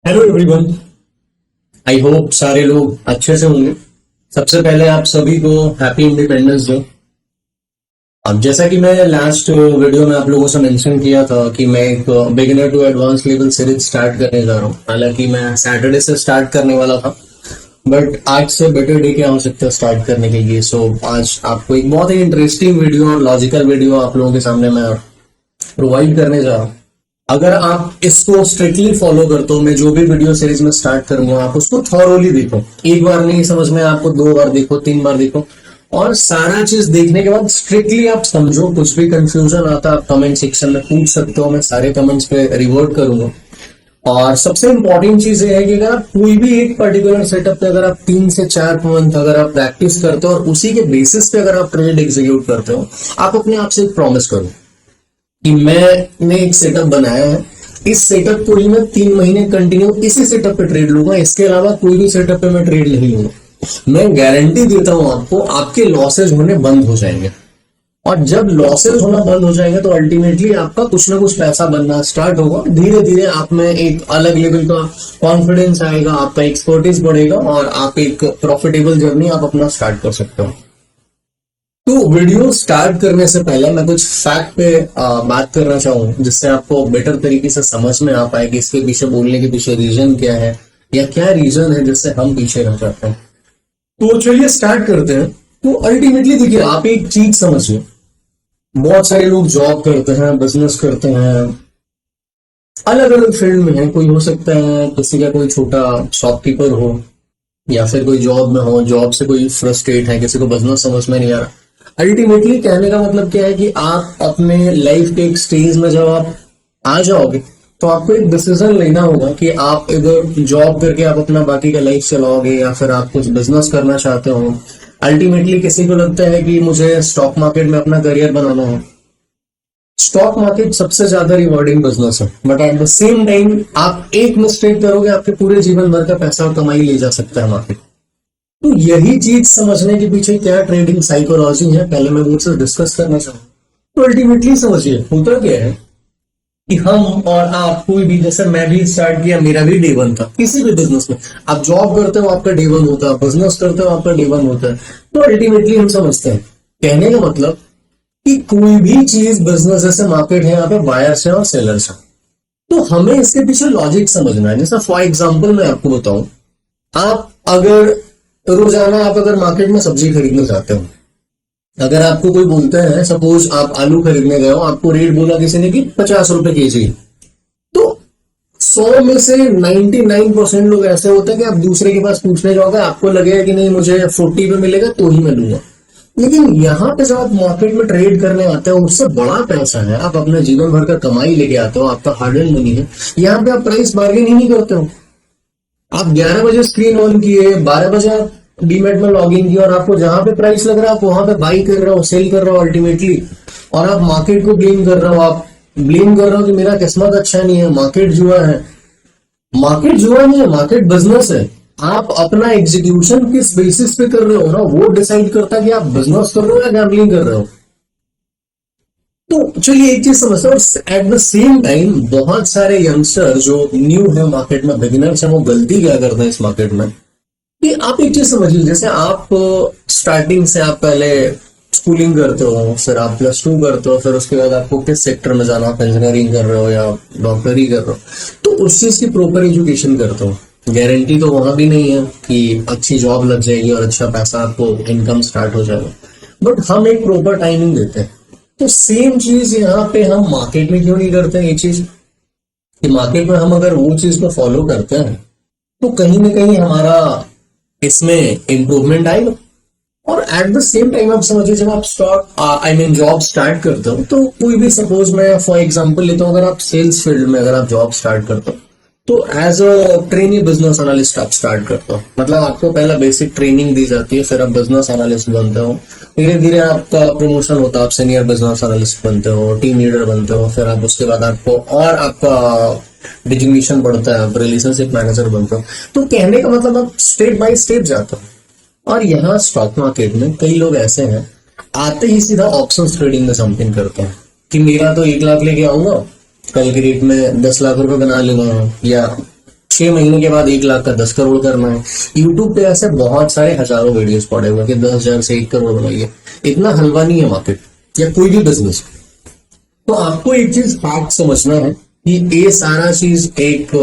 Hello everyone. I hope सारे लोग अच्छे से होंगे। सबसे पहले आप सभी को हैप्पी इंडिपेंडेंस डे। अब जैसा कि मैं लास्ट वीडियो में आप लोगों से मेंशन किया था कि मैं एक beginner to advance level series start करने जा रहा हूँ। हालांकि मैं सैटरडे से स्टार्ट करने वाला था, बट आज से बेटर डे क्या हो सकता है स्टार्ट करने के लिए। सो आज आपको एक बहुत ही इंटरेस्टिंग वीडियो और लॉजिकल वीडियो आप लोगों के सामने मैं प्रोवाइड करने जा रहा हूँ। अगर आप इसको स्ट्रिक्टली फॉलो करते हो, मैं जो भी वीडियो सीरीज में स्टार्ट करूंगा आप उसको थॉरोली देखो। एक बार नहीं समझ में आपको, दो बार देखो, तीन बार देखो, और सारा चीज देखने के बाद स्ट्रिक्टली आप समझो। कुछ भी कंफ्यूजन आता है आप कमेंट सेक्शन में पूछ सकते हो, मैं सारे कमेंट्स पे रिवर्ट करूंगा। और सबसे इंपॉर्टेंट चीज ये है कि अगर आप कोई भी एक पर्टिकुलर सेटअप पे अगर आप 3 से 4 मंथ अगर आप प्रैक्टिस करते हो और उसी के बेसिस पे अगर आप ट्रेड एग्जीक्यूट करते हो, आप अपने आप से एक प्रॉमिस करो कि मैंने एक सेटअप बनाया है, इस सेटअप को ही मैं 3 महीने कंटिन्यू इसी सेटअप पे ट्रेड लूंगा, इसके अलावा कोई भी सेटअप पे मैं ट्रेड नहीं लूंगा। मैं गारंटी देता हूं आपको, आपके लॉसेज होने बंद हो जाएंगे। और जब लॉसेज होना बंद हो जाएंगे तो अल्टीमेटली आपका कुछ ना कुछ पैसा बनना स्टार्ट होगा। धीरे धीरे आप में एक अलग लेवल का कॉन्फिडेंस आएगा, आपका एक्सपर्टीज बढ़ेगा और आप एक प्रॉफिटेबल जर्नी आप अपना स्टार्ट कर सकते हो। तो वीडियो स्टार्ट करने से पहले मैं कुछ फैक्ट पे बात करना चाहूँ, जिससे आपको बेटर तरीके से समझ में आ पाए कि इसके पीछे बोलने के पीछे रीजन क्या है या क्या रीजन है जिससे हम पीछे रह जाते हैं। तो चलिए स्टार्ट करते हैं। तो अल्टीमेटली देखिए, आप एक चीज समझिए, बहुत सारे लोग जॉब करते हैं, बिजनेस करते हैं, अलग अलग फील्ड में है। कोई हो सकता है किसी का कोई छोटा शॉपकीपर हो, या फिर कोई जॉब में हो, जॉब से कोई फ्रस्ट्रेट है, किसी को बिजनेस समझ में नहीं आ रहा। अल्टीमेटली कहने का मतलब क्या है कि आप अपने लाइफ के एक स्टेज में जब आप आ जाओगे तो आपको एक डिसीजन लेना होगा कि आप इधर जॉब करके आप अपना बाकी का लाइफ चलाओगे या फिर आप कुछ बिजनेस करना चाहते हो। अल्टीमेटली किसी को लगता है कि मुझे स्टॉक मार्केट में अपना करियर बनाना है। स्टॉक मार्केट सबसे ज्यादा रिवॉर्डिंग बिजनेस है, but at the same time आप एक मिस्टेक करोगे, आपके पूरे जीवन भर का पैसा और कमाई ले जा सकता है मार्केट। तो यही चीज समझने के पीछे क्या ट्रेडिंग साइकोलॉजी है, पहले मैं मुझसे डिस्कस करना चाहूँ। तो अल्टीमेटली समझिए होता क्या है कि हम और आप कोई भी, जैसे मैं भी स्टार्ट किया, मेरा भी डे वन था किसी भी बिजनेस में। आप जॉब करते हो आपका डे वन होता है, बिजनेस करते हो आपका डे वन होता है। तो अल्टीमेटली हम समझते हैं, कहने का मतलब कि कोई भी चीज बिजनेस, जैसे मार्केट है, यहाँ पे बायर्स है और सेलर्स है, तो हमें इसके पीछे लॉजिक समझना है। जैसा फॉर एग्जाम्पल मैं आपको बताऊं, आप अगर रोजाना आप अगर मार्केट में सब्जी खरीदना चाहते हो, अगर आपको कोई बोलता है, सपोज आप आलू खरीदने गए हो, आपको रेट बोला किसी ने कि 50 रुपए केजी, तो 100 में से 99% लोग ऐसे होते हैं कि आप दूसरे के पास पूछने जाओगे, आपको लगेगा कि नहीं मुझे 40 पे मिलेगा तो ही मैं लूंगा। लेकिन यहाँ पे जब आप मार्केट में ट्रेड करने आते हो, उससे बड़ा पैसा है, आप अपने जीवन भर का कमाई लेके आते हो, आपका हार्ड एंड मनी है। यहाँ पे आप प्राइस बार्गेन ही नहीं करते हो। आप 11 बजे स्क्रीन ऑन किए, 12 बजे आप डीमेट में लॉग इन किया और आपको जहां पे प्राइस लग रहा है आप वहां पे बाई कर रहे हो, सेल कर रहे हो अल्टीमेटली। और आप मार्केट को ब्लेम कर रहे हो, आप ब्लेम कर रहे हो कि मेरा किस्मत अच्छा नहीं है, मार्केट जुआ है। मार्केट जुआ नहीं है, मार्केट बिजनेस है। आप अपना एग्जीक्यूशन किस बेसिस पे कर रहे हो ना, वो डिसाइड करता है कि आप बिजनेस कर रहे हो या गैम्बलिंग कर रहे हो। तो चलिए एक चीज समझते हैं, एट द सेम टाइम बहुत सारे यंगस्टर जो न्यू है मार्केट में, बिगिनर्स है, वो गलती क्या करते हैं इस मार्केट में कि आप एक चीज समझिए, जैसे आप स्टार्टिंग से आप पहले स्कूलिंग करते हो, फिर आप +2 करते हो, फिर उसके बाद आपको किस सेक्टर में जाना, आप इंजीनियरिंग कर रहे हो या डॉक्टरी कर रहे हो, तो उस चीज की प्रॉपर एजुकेशन करते हो। गारंटी तो वहां भी नहीं है कि अच्छी जॉब लग जाएगी और अच्छा पैसा आपको इनकम स्टार्ट हो जाएगा, बट हम एक प्रॉपर टाइमिंग देते हैं। तो सेम चीज यहाँ पे हम मार्केट में क्यों नहीं करते हैं? ये चीज कि मार्केट में हम अगर वो चीज को फॉलो करते हैं तो कहीं ना कहीं हमारा इसमें इंप्रूवमेंट आएगा। और एट द सेम टाइम आप समझिए, जब आप जॉब स्टार्ट करते हो, तो कोई भी, सपोज मैं फॉर एग्जांपल लेता हूँ, अगर आप सेल्स फील्ड में अगर आप जॉब स्टार्ट करते हो तो as a trainee business analyst आप स्टार्ट करते हो। मतलब आपको पहला बेसिक ट्रेनिंग दी जाती है, फिर आप बिजनेस एनालिस्ट बनते हो, धीरे धीरे आपका प्रमोशन होता है, आप सीनियर बिजनेस एनालिस्ट बनते हो, टीम लीडर बनते हो, फिर आप उसके बाद आपको और आपका डिजिग्नेशन बढ़ता है, आप रिलेशनशिप मैनेजर बनते हो। तो कहने का मतलब आप स्टेप बाय स्टेप जाते हो। और यहाँ स्टॉक मार्केट में कई लोग ऐसे हैं, आते ही सीधा ऑप्शंस ट्रेडिंग में समथिंग करते हैं कि मेरा तो 1 लाख लेके आऊंगा, कल के डेट में 10 लाख रुपए बना लूंगा या 6 महीने के बाद 1 लाख का 10 करोड़ करना है। यूट्यूब पे ऐसे बहुत सारे हजारों वीडियोस पड़े हुए कि 10,000 से 1 करोड़ बनाइए। इतना हलवा नहीं है मार्केट या कोई भी बिजनेस। तो आपको एक चीज फैक्ट समझना है कि ये सारा चीज एक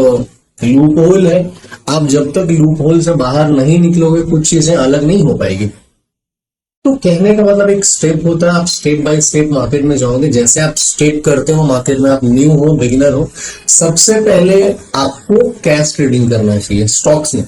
लूप होल है। आप जब तक लूप होल से बाहर नहीं निकलोगे कुछ चीजें अलग नहीं हो पाएगी। तो कहने का मतलब एक स्टेप होता है, आप स्टेप बाय स्टेप मार्केट में जाओगे। जैसे आप स्टेप करते हो मार्केट में, आप न्यू हो, बिगिनर हो, सबसे पहले आपको कैश ट्रेडिंग करना चाहिए स्टॉक्स में।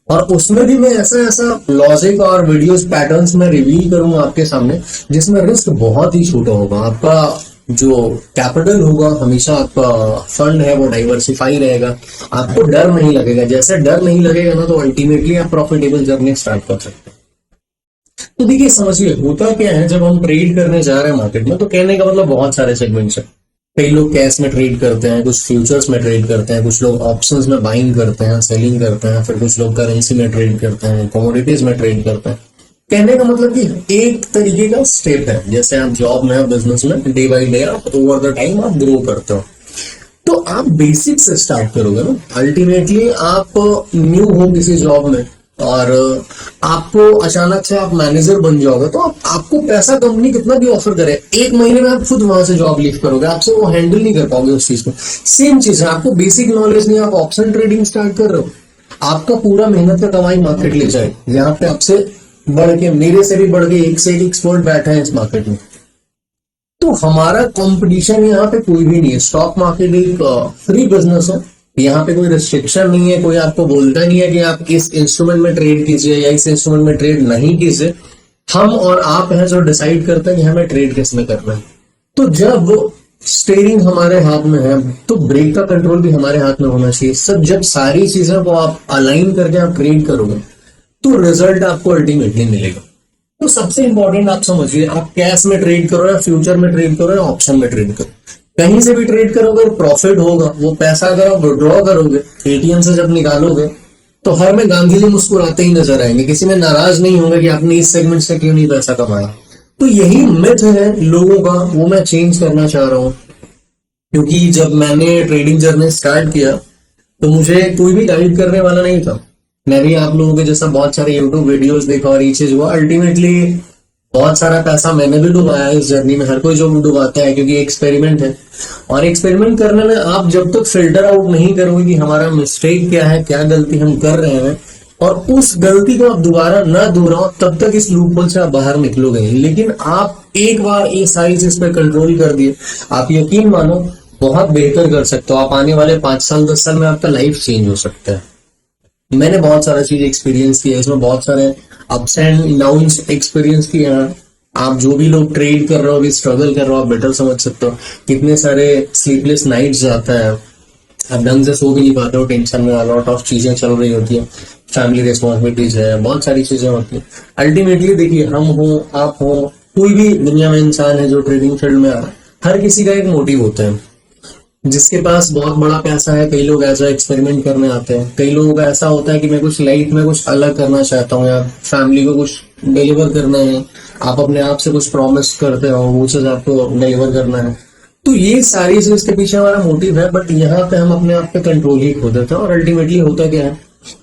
और उसमें भी मैं ऐसा ऐसा लॉजिक और वीडियोस पैटर्न्स में रिवील करूंगा आपके सामने जिसमें रिस्क बहुत ही छोटा होगा। आपका जो कैपिटल होगा, हमेशा आपका फंड है वो डाइवर्सिफाई रहेगा। आपको डर नहीं लगेगा। जैसे डर नहीं लगेगा ना, तो अल्टीमेटली आप प्रॉफिटेबल जर्नी स्टार्ट कर सकते हैं। तो देखिए, समझिए होता क्या है जब हम ट्रेड करने जा रहे हैं मार्केट में, तो कहने का मतलब बहुत सारे सेगमेंट्स है। कई लोग कैश में ट्रेड करते हैं, कुछ फ्यूचर्स में ट्रेड करते हैं, कुछ लोग ऑप्शंस में बाइंग करते हैं, सेलिंग करते हैं, फिर कुछ लोग करेंसी में ट्रेड करते हैं, कमोडिटीज में ट्रेड करते हैं। कहने का मतलब कि एक तरीके का स्टेप है। जैसे आप जॉब में, बिजनेस में, डे बाई डे आप ओवर द टाइम आप ग्रो करते हो। तो आप बेसिक से स्टार्ट करोगे ना, अल्टीमेटली आप न्यू हो किसी जॉब में और आपको अचानक से आप मैनेजर बन जाओगे, तो आपको पैसा कंपनी कितना भी ऑफर करे, 1 महीने में आप खुद वहां से जॉब लीव करोगे, आपसे वो हैंडल नहीं कर पाओगे उस चीज को। सेम चीज है, आपको बेसिक नॉलेज नहीं, आप ऑप्शन ट्रेडिंग स्टार्ट कर रहे हो, आपका पूरा मेहनत का कमाई मार्केट ले जाए। यहाँ पे आपसे बढ़ के, मेरे से भी बढ़ के एक से एक एक्सपर्ट बैठा है इस मार्केट में। तो हमारा कंपटीशन यहाँ पे कोई भी नहीं है। स्टॉक मार्केट एक फ्री बिजनेस है, यहाँ पे कोई रिस्ट्रिक्शन नहीं है। कोई आपको बोलता नहीं है कि आप इस इंस्ट्रूमेंट में ट्रेड कीजिए या इस इंस्ट्रूमेंट में ट्रेड नहीं कीजिए। हम और आप हैं जो डिसाइड करते हैं कि हमें ट्रेड किस में करना है। तो जब स्टीयरिंग हमारे हाथ में है, तो ब्रेक का कंट्रोल भी हमारे हाथ में होना चाहिए। सब जब सारी चीजों को आप अलाइन करके आप ट्रेड करोगे, तो रिजल्ट आपको अल्टीमेटली मिलेगा। तो सबसे इंपॉर्टेंट आप समझिए, आप कैश में ट्रेड करो या फ्यूचर में ट्रेड करो या ऑप्शन में ट्रेड करो, कहीं से भी ट्रेड करोगे प्रॉफिट होगा। वो पैसा अगर आप विड्रॉ करोगे, एटीएम से जब निकालोगे, तो हर में गांधी जी मुस्कुराते ही नजर आएंगे, किसी में नाराज नहीं होंगे कि आपने इस सेगमेंट से क्यों नहीं पैसा कमाया। तो यही मिथ है लोगों का, वो मैं चेंज करना चाह रहा हूं। क्योंकि जब मैंने ट्रेडिंग जर्नी स्टार्ट किया, तो मुझे कोई भी गाइड करने वाला नहीं था। मैं भी आप लोगों के जैसा बहुत सारे यूट्यूब वीडियोस देखा और ये चीज हुआ। अल्टीमेटली बहुत सारा पैसा मैंने भी डुबाया इस जर्नी में, हर कोई जो डुबाता है, क्योंकि एक्सपेरिमेंट है। और एक्सपेरिमेंट करने में आप जब तक फिल्टर आउट नहीं करोगे कि हमारा मिस्टेक क्या है, क्या गलती हम कर रहे हैं, और उस गलती को आप दोबारा ना दोहराओ, तब तक इस लूपहोल से आप बाहर निकलोगे नहीं। लेकिन आप एक बार ये सारी चीज पे कंट्रोल कर दिए, आप यकीन मानो बहुत बेहतर कर सकते हो। आप आने वाले 5 साल 10 साल में आपका लाइफ चेंज हो सकता है। मैंने बहुत सारा चीज एक्सपीरियंस किया, इसमें बहुत सारे अप्स एंड डाउन्स एक्सपीरियंस किए हैं। आप जो भी लोग ट्रेड कर रहे हो, अभी स्ट्रगल कर रहे हो, आप बेटर समझ सकते हो। कितने सारे स्लीपलेस नाइट्स जाता है, आप ढंग से सो भी नहीं पाते हो, टेंशन में लॉट ऑफ चीजें चल रही होती है, फैमिली रिस्पॉन्सिबिलिटीज है, बहुत सारी चीजें होती है। अल्टीमेटली देखिए, हम हो, आप हो, कोई भी दुनिया में इंसान है जो ट्रेडिंग फील्ड में आ रहा है, हर किसी का एक मोटिव होता है। जिसके पास बहुत बड़ा पैसा है, कई लोग ऐसा एक्सपेरिमेंट करने आते हैं। कई लोगों का ऐसा होता है कि मैं कुछ लाइफ में कुछ अलग करना चाहता हूँ, या फैमिली को कुछ डिलीवर करना है, आप अपने आप से कुछ प्रॉमिस करते हो, वो चीज आपको डिलीवर करना है। तो ये सारी चीज के पीछे हमारा मोटिव है, बट यहाँ पे हम अपने आप पे कंट्रोल ही खो देते हैं। और अल्टीमेटली होता क्या है,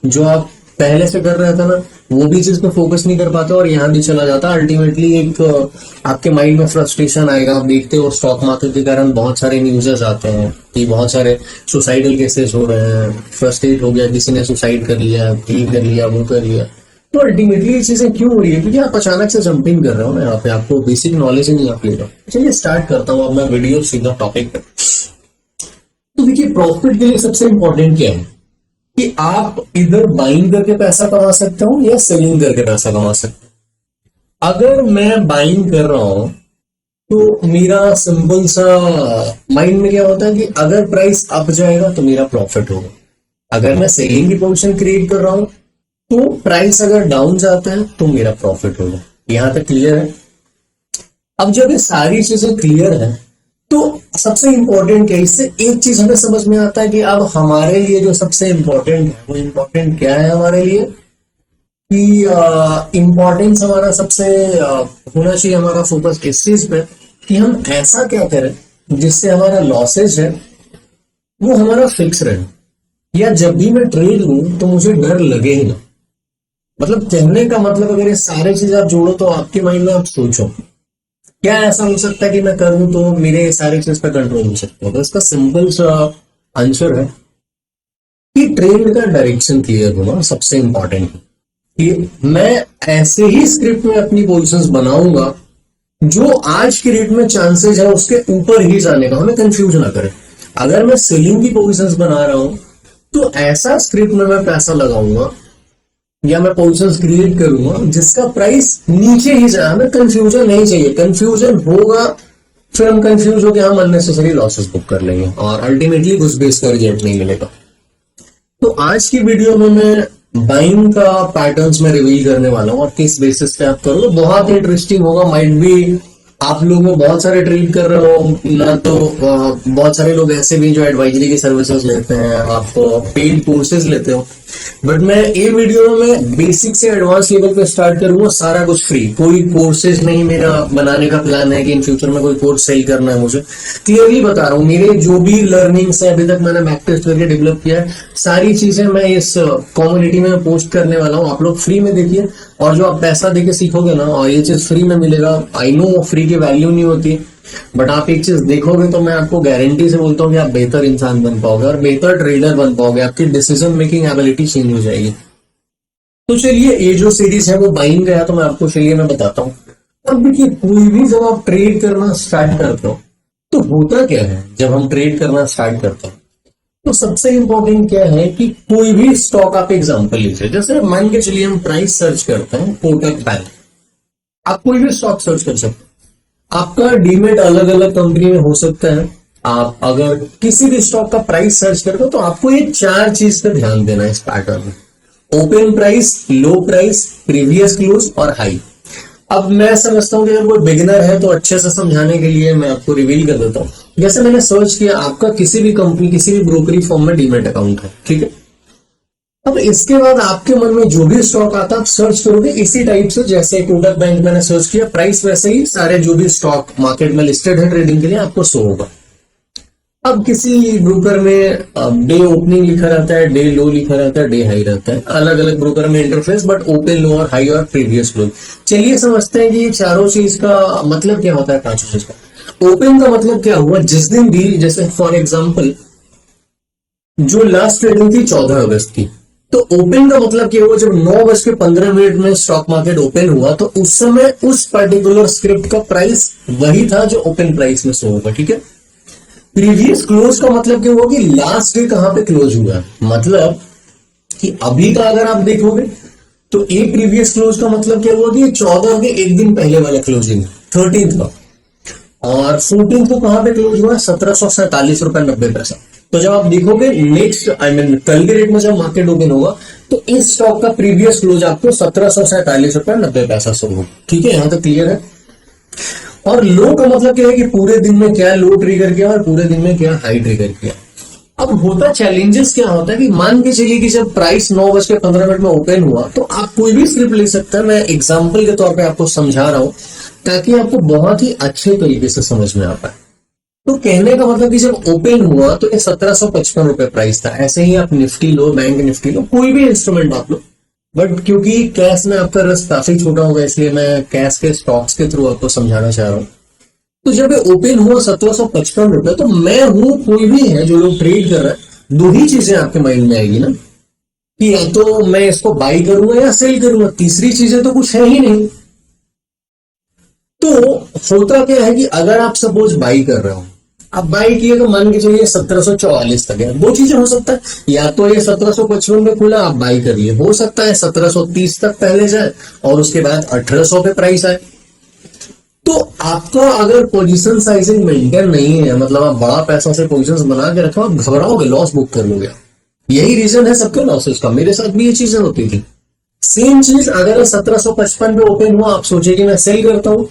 जो आप पहले से कर रहे थे ना, वो भी चीज पे फोकस नहीं कर पाते और यहाँ भी चला जाता। अल्टीमेटली एक आपके माइंड में फ्रस्ट्रेशन आएगा। आप देखते हो स्टॉक मार्केट के कारण बहुत सारे न्यूज़ेस आते हैं कि बहुत सारे सुसाइडल केसेस हो रहे हैं, फ्रस्ट्रेट हो गया, किसी ने सुसाइड कर लिया, ये कर लिया, वो कर लिया। तो अल्टीमेटली ये चीजें क्यों हो रही है, क्योंकि आप अचानक से जंपिंग कर रहे हो ना, यहाँ पे आपको बेसिक नॉलेज ही नहीं आप ले रहे हो। चलिए स्टार्ट करता हूँ अब मैं वीडियो सीधा टॉपिक पे। तो देखिए, प्रॉफिट के लिए सबसे इंपॉर्टेंट क्या है कि आप इधर बाइंग करके पैसा कमा सकते हो या सेलिंग करके पैसा कमा सकते हो। अगर मैं बाइंग कर रहा हूं, तो मेरा सिंपल सा माइंड में क्या होता है कि अगर प्राइस अप जाएगा तो मेरा प्रॉफिट होगा। अगर मैं सेलिंग की पोजीशन क्रिएट कर रहा हूं, तो प्राइस अगर डाउन जाता है तो मेरा प्रॉफिट होगा। यहां तक क्लियर है। अब जब ये सारी चीजें क्लियर है, तो सबसे इंपॉर्टेंट क्या है, इससे एक चीज हमें समझ में आता है कि अब हमारे लिए जो सबसे इंपॉर्टेंट है, वो इंपॉर्टेंट क्या है हमारे लिए, कि इंपॉर्टेंस हमारा सबसे होना चाहिए, हमारा फोकस इस चीज पे कि हम ऐसा क्या करें जिससे हमारा लॉसेज है वो हमारा फिक्स रहे। या जब भी मैं ट्रेड लूं तो मुझे डर लगे ही ना। मतलब कहने का मतलब अगर ये सारे चीज आप जोड़ो तो आपके माइंड में आप सोचो क्या ऐसा हो सकता है कि मैं करूं तो मेरे ये सारी चीज पर कंट्रोल हो सकता है। तो इसका सिंपल सा आंसर है कि ट्रेड का डायरेक्शन क्लियर होना सबसे इंपॉर्टेंट है। कि मैं ऐसे ही स्क्रिप्ट में अपनी पोजीशंस बनाऊंगा जो आज की रेट में चांसेस है उसके ऊपर ही जाने का, हमें कंफ्यूज ना करें। अगर मैं सेलिंग की पोजीशंस बना रहा हूं तो ऐसा स्क्रिप्ट में मैं पैसा लगाऊंगा या मैं पोजीशंस क्रिएट करूंगा जिसका प्राइस नीचे ही जाए। हमें कंफ्यूजन नहीं चाहिए, कंफ्यूजन होगा फिर हम कंफ्यूज होकर हम अननेसेसरी लॉसेस बुक कर लेंगे और अल्टीमेटली उस बेस का रिजल्ट नहीं मिलेगा। तो आज की वीडियो में मैं बाइंग का पैटर्न्स में रिवील करने वाला हूं और किस बेसिस पे आप करोगे, बहुत इंटरेस्टिंग होगा। माइट भी आप लोग में बहुत सारे ट्रेड कर रहे हो ना, तो बहुत सारे लोग ऐसे भी जो एडवाइजरी की सर्विसेज लेते हैं, आप पेड कोर्सेज लेते हो। बट मैं ये वीडियो में बेसिक से एडवांस लेवल पे स्टार्ट करूंगा, सारा कुछ फ्री, कोई कोर्सेज नहीं। मेरा बनाने का प्लान है कि इन फ्यूचर में कोई कोर्स सेल करना है मुझे, क्लियरली बता रहा हूँ। मेरे जो भी लर्निंग्स है अभी तक मैंने बैक टेस्ट करके डेवलप किया है, सारी चीजें मैं इस कम्युनिटी में पोस्ट करने वाला हूँ। आप लोग फ्री में देखिए और जो आप पैसा देके सीखोगे ना, और ये चीज फ्री में मिलेगा। आई नो फ्री की वैल्यू नहीं होती, बट आप एक चीज देखोगे तो मैं आपको गारंटी से बोलता हूँ कि आप बेहतर इंसान बन पाओगे और बेहतर ट्रेडर बन पाओगे। आपकी डिसीजन मेकिंग एबिलिटी चेंज हो जाएगी। तो चलिए, ये जो सीरीज है वो बाइंग गया तो मैं आपको चलिए मैं बताता हूँ। अब देखिए, कोई भी जब आप ट्रेड करना स्टार्ट करते हो तो होता क्या है, जब हम ट्रेड करना स्टार्ट करते हैं तो सबसे इंपॉर्टेंट क्या है कि कोई भी स्टॉक, आप एग्जांपल लीजिए, जैसे मान के चलिए हम प्राइस सर्च करते हैं कोटक बैंक। आप कोई भी स्टॉक सर्च कर सकते हैं, आपका डीमेट अलग अलग कंपनी में हो सकता है। आप अगर किसी भी स्टॉक का प्राइस सर्च करते हो तो आपको ये चार चीज पे ध्यान देना है इस पैटर्न में: ओपन प्राइस, लो प्राइस, प्रीवियस क्लोज और हाई। अब मैं समझता हूं कि अगर कोई बिगिनर है तो अच्छे से समझाने के लिए मैं आपको रिवील कर देता हूं। जैसे मैंने सर्च किया, आपका किसी भी कंपनी, किसी भी ब्रोकरी फॉर्म में डीमेट अकाउंट है, ठीक है। अब इसके बाद आपके मन में जो भी स्टॉक आता है आप सर्च करोगे इसी टाइप से, जैसे कोटक बैंक मैंने सर्च किया, प्राइस वैसे ही सारे जो भी स्टॉक मार्केट में लिस्टेड है ट्रेडिंग के लिए आपको शो होगा। अब किसी ब्रोकर में डे ओपनिंग लिखा रहता है, डे लो लिखा रहता है, डे हाई रहता है, अलग अलग ब्रोकर में इंटरफेस, बट ओपन, लो और हाई और प्रीवियस क्लोज। चलिए समझते हैं कि ये चारों चीज का मतलब क्या होता है, पांचों चीज का। ओपन का मतलब क्या हुआ, जिस दिन भी, जैसे फॉर एग्जाम्पल जो लास्ट ट्रेडिंग थी 14 अगस्त की, तो ओपन का मतलब क्या हुआ, जब 9:15 में स्टॉक मार्केट ओपन हुआ तो उस समय उस पर्टिकुलर स्क्रिप्ट का प्राइस वही था जो ओपन प्राइस में शो होगा, ठीक है। प्रीवियस क्लोज का मतलब क्या हुआ कि लास्ट डे कहां पे क्लोज हुआ, मतलब कि अभी का अगर आप देखोगे तो ए प्रीवियस क्लोज का मतलब क्या हुआ कि 14 के एक दिन पहले वाला क्लोजिंग 13 का, और 14 को कहां पे क्लोज हुआ, 1747.90 रुपए। तो जब आप देखोगे नेक्स्ट, आई मीन कल के रेट में जब मार्केट ओपन होगा तो इस स्टॉक का प्रीवियस क्लोज आपको 1747.90 शो होगा, ठीक है। यहां तक क्लियर है। और लो का मतलब क्या है कि पूरे दिन में क्या लो ट्रिगर किया और पूरे दिन में क्या हाई ट्रिगर किया। अब होता चैलेंजेस क्या होता है कि मान के चलिए कि जब प्राइस 9:15 में ओपन हुआ तो आप कोई भी स्क्रिप्ट ले सकते हैं। मैं एग्जांपल के तौर पे आपको समझा रहा हूं ताकि आपको बहुत ही अच्छे तरीके से समझ में आ पाए। तो कहने का मतलब कि जब ओपन हुआ तो ये 1755 रुपए प्राइस था। ऐसे ही आप निफ्टी लो, बैंक निफ्टी लो, कोई भी इंस्ट्रूमेंट आप लो, बट क्योंकि कैश में आपका रस काफी छोटा होगा इसलिए मैं कैश के स्टॉक्स के थ्रू आपको समझाना चाह रहा हूं। तो जब ये ओपन हुआ 1755 रुपए, तो मैं हूं, कोई भी है जो लोग ट्रेड कर रहा है, दो ही चीजें आपके माइंड में आएगी ना, कि या तो मैं इसको बाई करूंगा या सेल करूंगा, तीसरी चीजें तो कुछ है ही नहीं। तो होता क्या है कि अगर आप सपोज बाई कर रहे हो, आप बाई किए तो मान के चलिए 1744 तक है, दो चीजें हो सकता है, या तो ये 1755 में खुला आप बाई कर लिए, हो सकता है 1730 तक पहले जाए और उसके बाद 1800 पे प्राइस आए। तो आपका अगर पोजीशन साइजिंग मेंटेन नहीं है, मतलब आप बड़ा पैसा से पोजीशंस बना के रखो, आप घबराओगे, लॉस बुक कर लोगे। यही रीजन है सबके लॉसेस का, मेरे साथ भी ये चीजें होती थी। सेम चीज अगर 1755 पे ओपन हुआ, आप सोचिए कि मैं सेल करता हूं,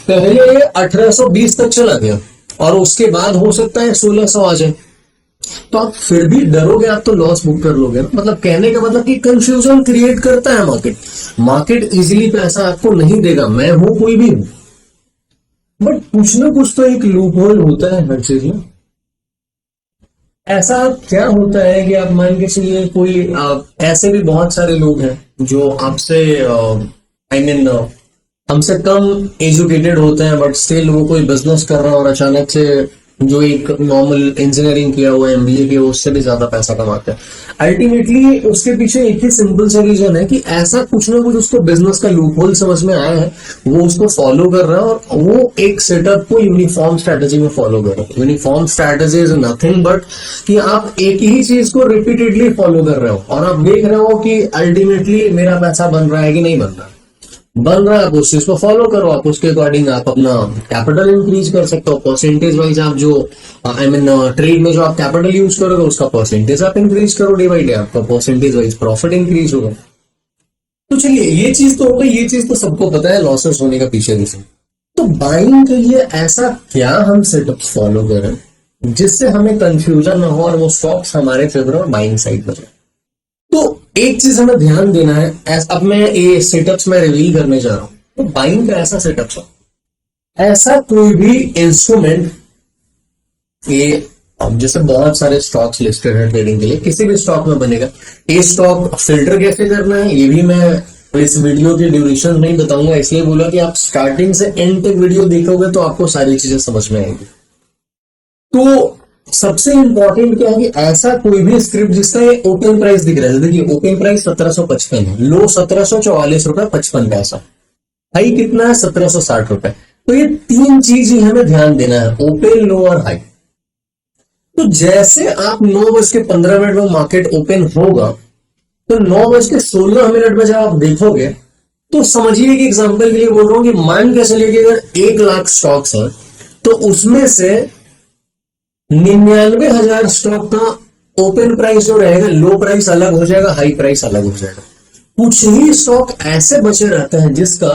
पहले ये 1820 तक चला गया और उसके बाद हो सकता है 1600 आ जाए, तो आप फिर भी डरोगे, आप तो लॉस बुक कर लोगे ना। मतलब कहने का मतलब कि कंफ्यूजन क्रिएट करता है मार्केट। मार्केट इजीली पैसा आपको नहीं देगा, मैं हूं, कोई भी हूं, बट कुछ ना कुछ तो एक लूप होल होता है हर चीज में। ऐसा क्या होता है कि आप मान के चलिए कोई ऐसे भी बहुत सारे लोग हैं जो आपसे आई मीन हमसे कम एजुकेटेड होते हैं, बट स्टिल वो कोई बिजनेस कर रहा है और अचानक से जो एक नॉर्मल इंजीनियरिंग किया हुआ एमबीए किया हुआ उससे भी ज्यादा पैसा कमाते हैं। अल्टीमेटली उसके पीछे एक ही सिंपल सा रीजन है कि ऐसा कुछ ना कुछ उसको बिजनेस का लूपहोल समझ में आया है, वो उसको फॉलो कर रहा है और वो एक सेटअप को यूनिफॉर्म स्ट्रेटेजी में फॉलो कर रहा है। Uniform strategy is nothing but कि आप एक ही चीज को रिपीटेडली फॉलो कर रहे हो और आप देख रहे हो कि अल्टीमेटली मेरा पैसा बन रहा है कि नहीं बन रहा। बन रहा है, आप उस चीज को फॉलो करो, आप उसके अकॉर्डिंग आप अपना कैपिटल इंक्रीज कर सकते हो। परसेंटेज वाइज आप जो आई मीन ट्रेड में जो आप कैपिटल यूज करोगे उसका परसेंटेज आप इंक्रीज करो डे बाई डे, आपका परसेंटेज वाइज प्रॉफिट इंक्रीज होगा। तो चलिए ये चीज तो हो गई, ये चीज तो सबको पता है लॉसेस होने का पीछे रीजन। तो बाइंग के लिए ऐसा क्या हम सेटअप फॉलो करें जिससे हमें कंफ्यूजन ना हो और वो स्टॉक्स हमारे फेवर और बाइंग साइड पर जाए। तो एक चीज हमें ध्यान देना है, अब मैं ये सेटअप्स में रिवील करने जा रहा हूं। तो बाइंग का ऐसा सेटअप है, ऐसा कोई भी इंस्ट्रूमेंट, ये अब जैसे बहुत सारे स्टॉक्स लिस्टेड है ट्रेडिंग के लिए, किसी भी स्टॉक में बनेगा। ये स्टॉक फिल्टर कैसे करना है ये भी मैं इस वीडियो के ड्यूरेशन में ही बताऊंगा, इसलिए बोला कि आप स्टार्टिंग से एंड तक वीडियो देखोगे तो आपको सारी चीजें समझ में आएंगी। तो सबसे इंपॉर्टेंट क्या है कि ऐसा कोई भी स्क्रिप्ट जिसका ये ओपन प्राइस दिख रहा है, देखिए ओपन प्राइस 1755 है, लो 1744 रुपए 55 पैसा, हाई कितना है 1760 रुपए। तो ये तीन चीज ही हमें ध्यान देना है, ओपन, लो और हाई। तो जैसे आप 9:15 में मार्केट ओपन होगा तो 9:16 में जब आप देखोगे तो समझिए कि एग्जांपल के लिए बोल रहा हूं कि मान के चलिए कि अगर 1,00,000 स्टॉक्स है तो उसमें से 99,000 स्टॉक का ओपन प्राइस जो रहेगा, लो प्राइस अलग हो जाएगा, हाई प्राइस अलग हो जाएगा। कुछ ही स्टॉक ऐसे बचे रहते हैं जिसका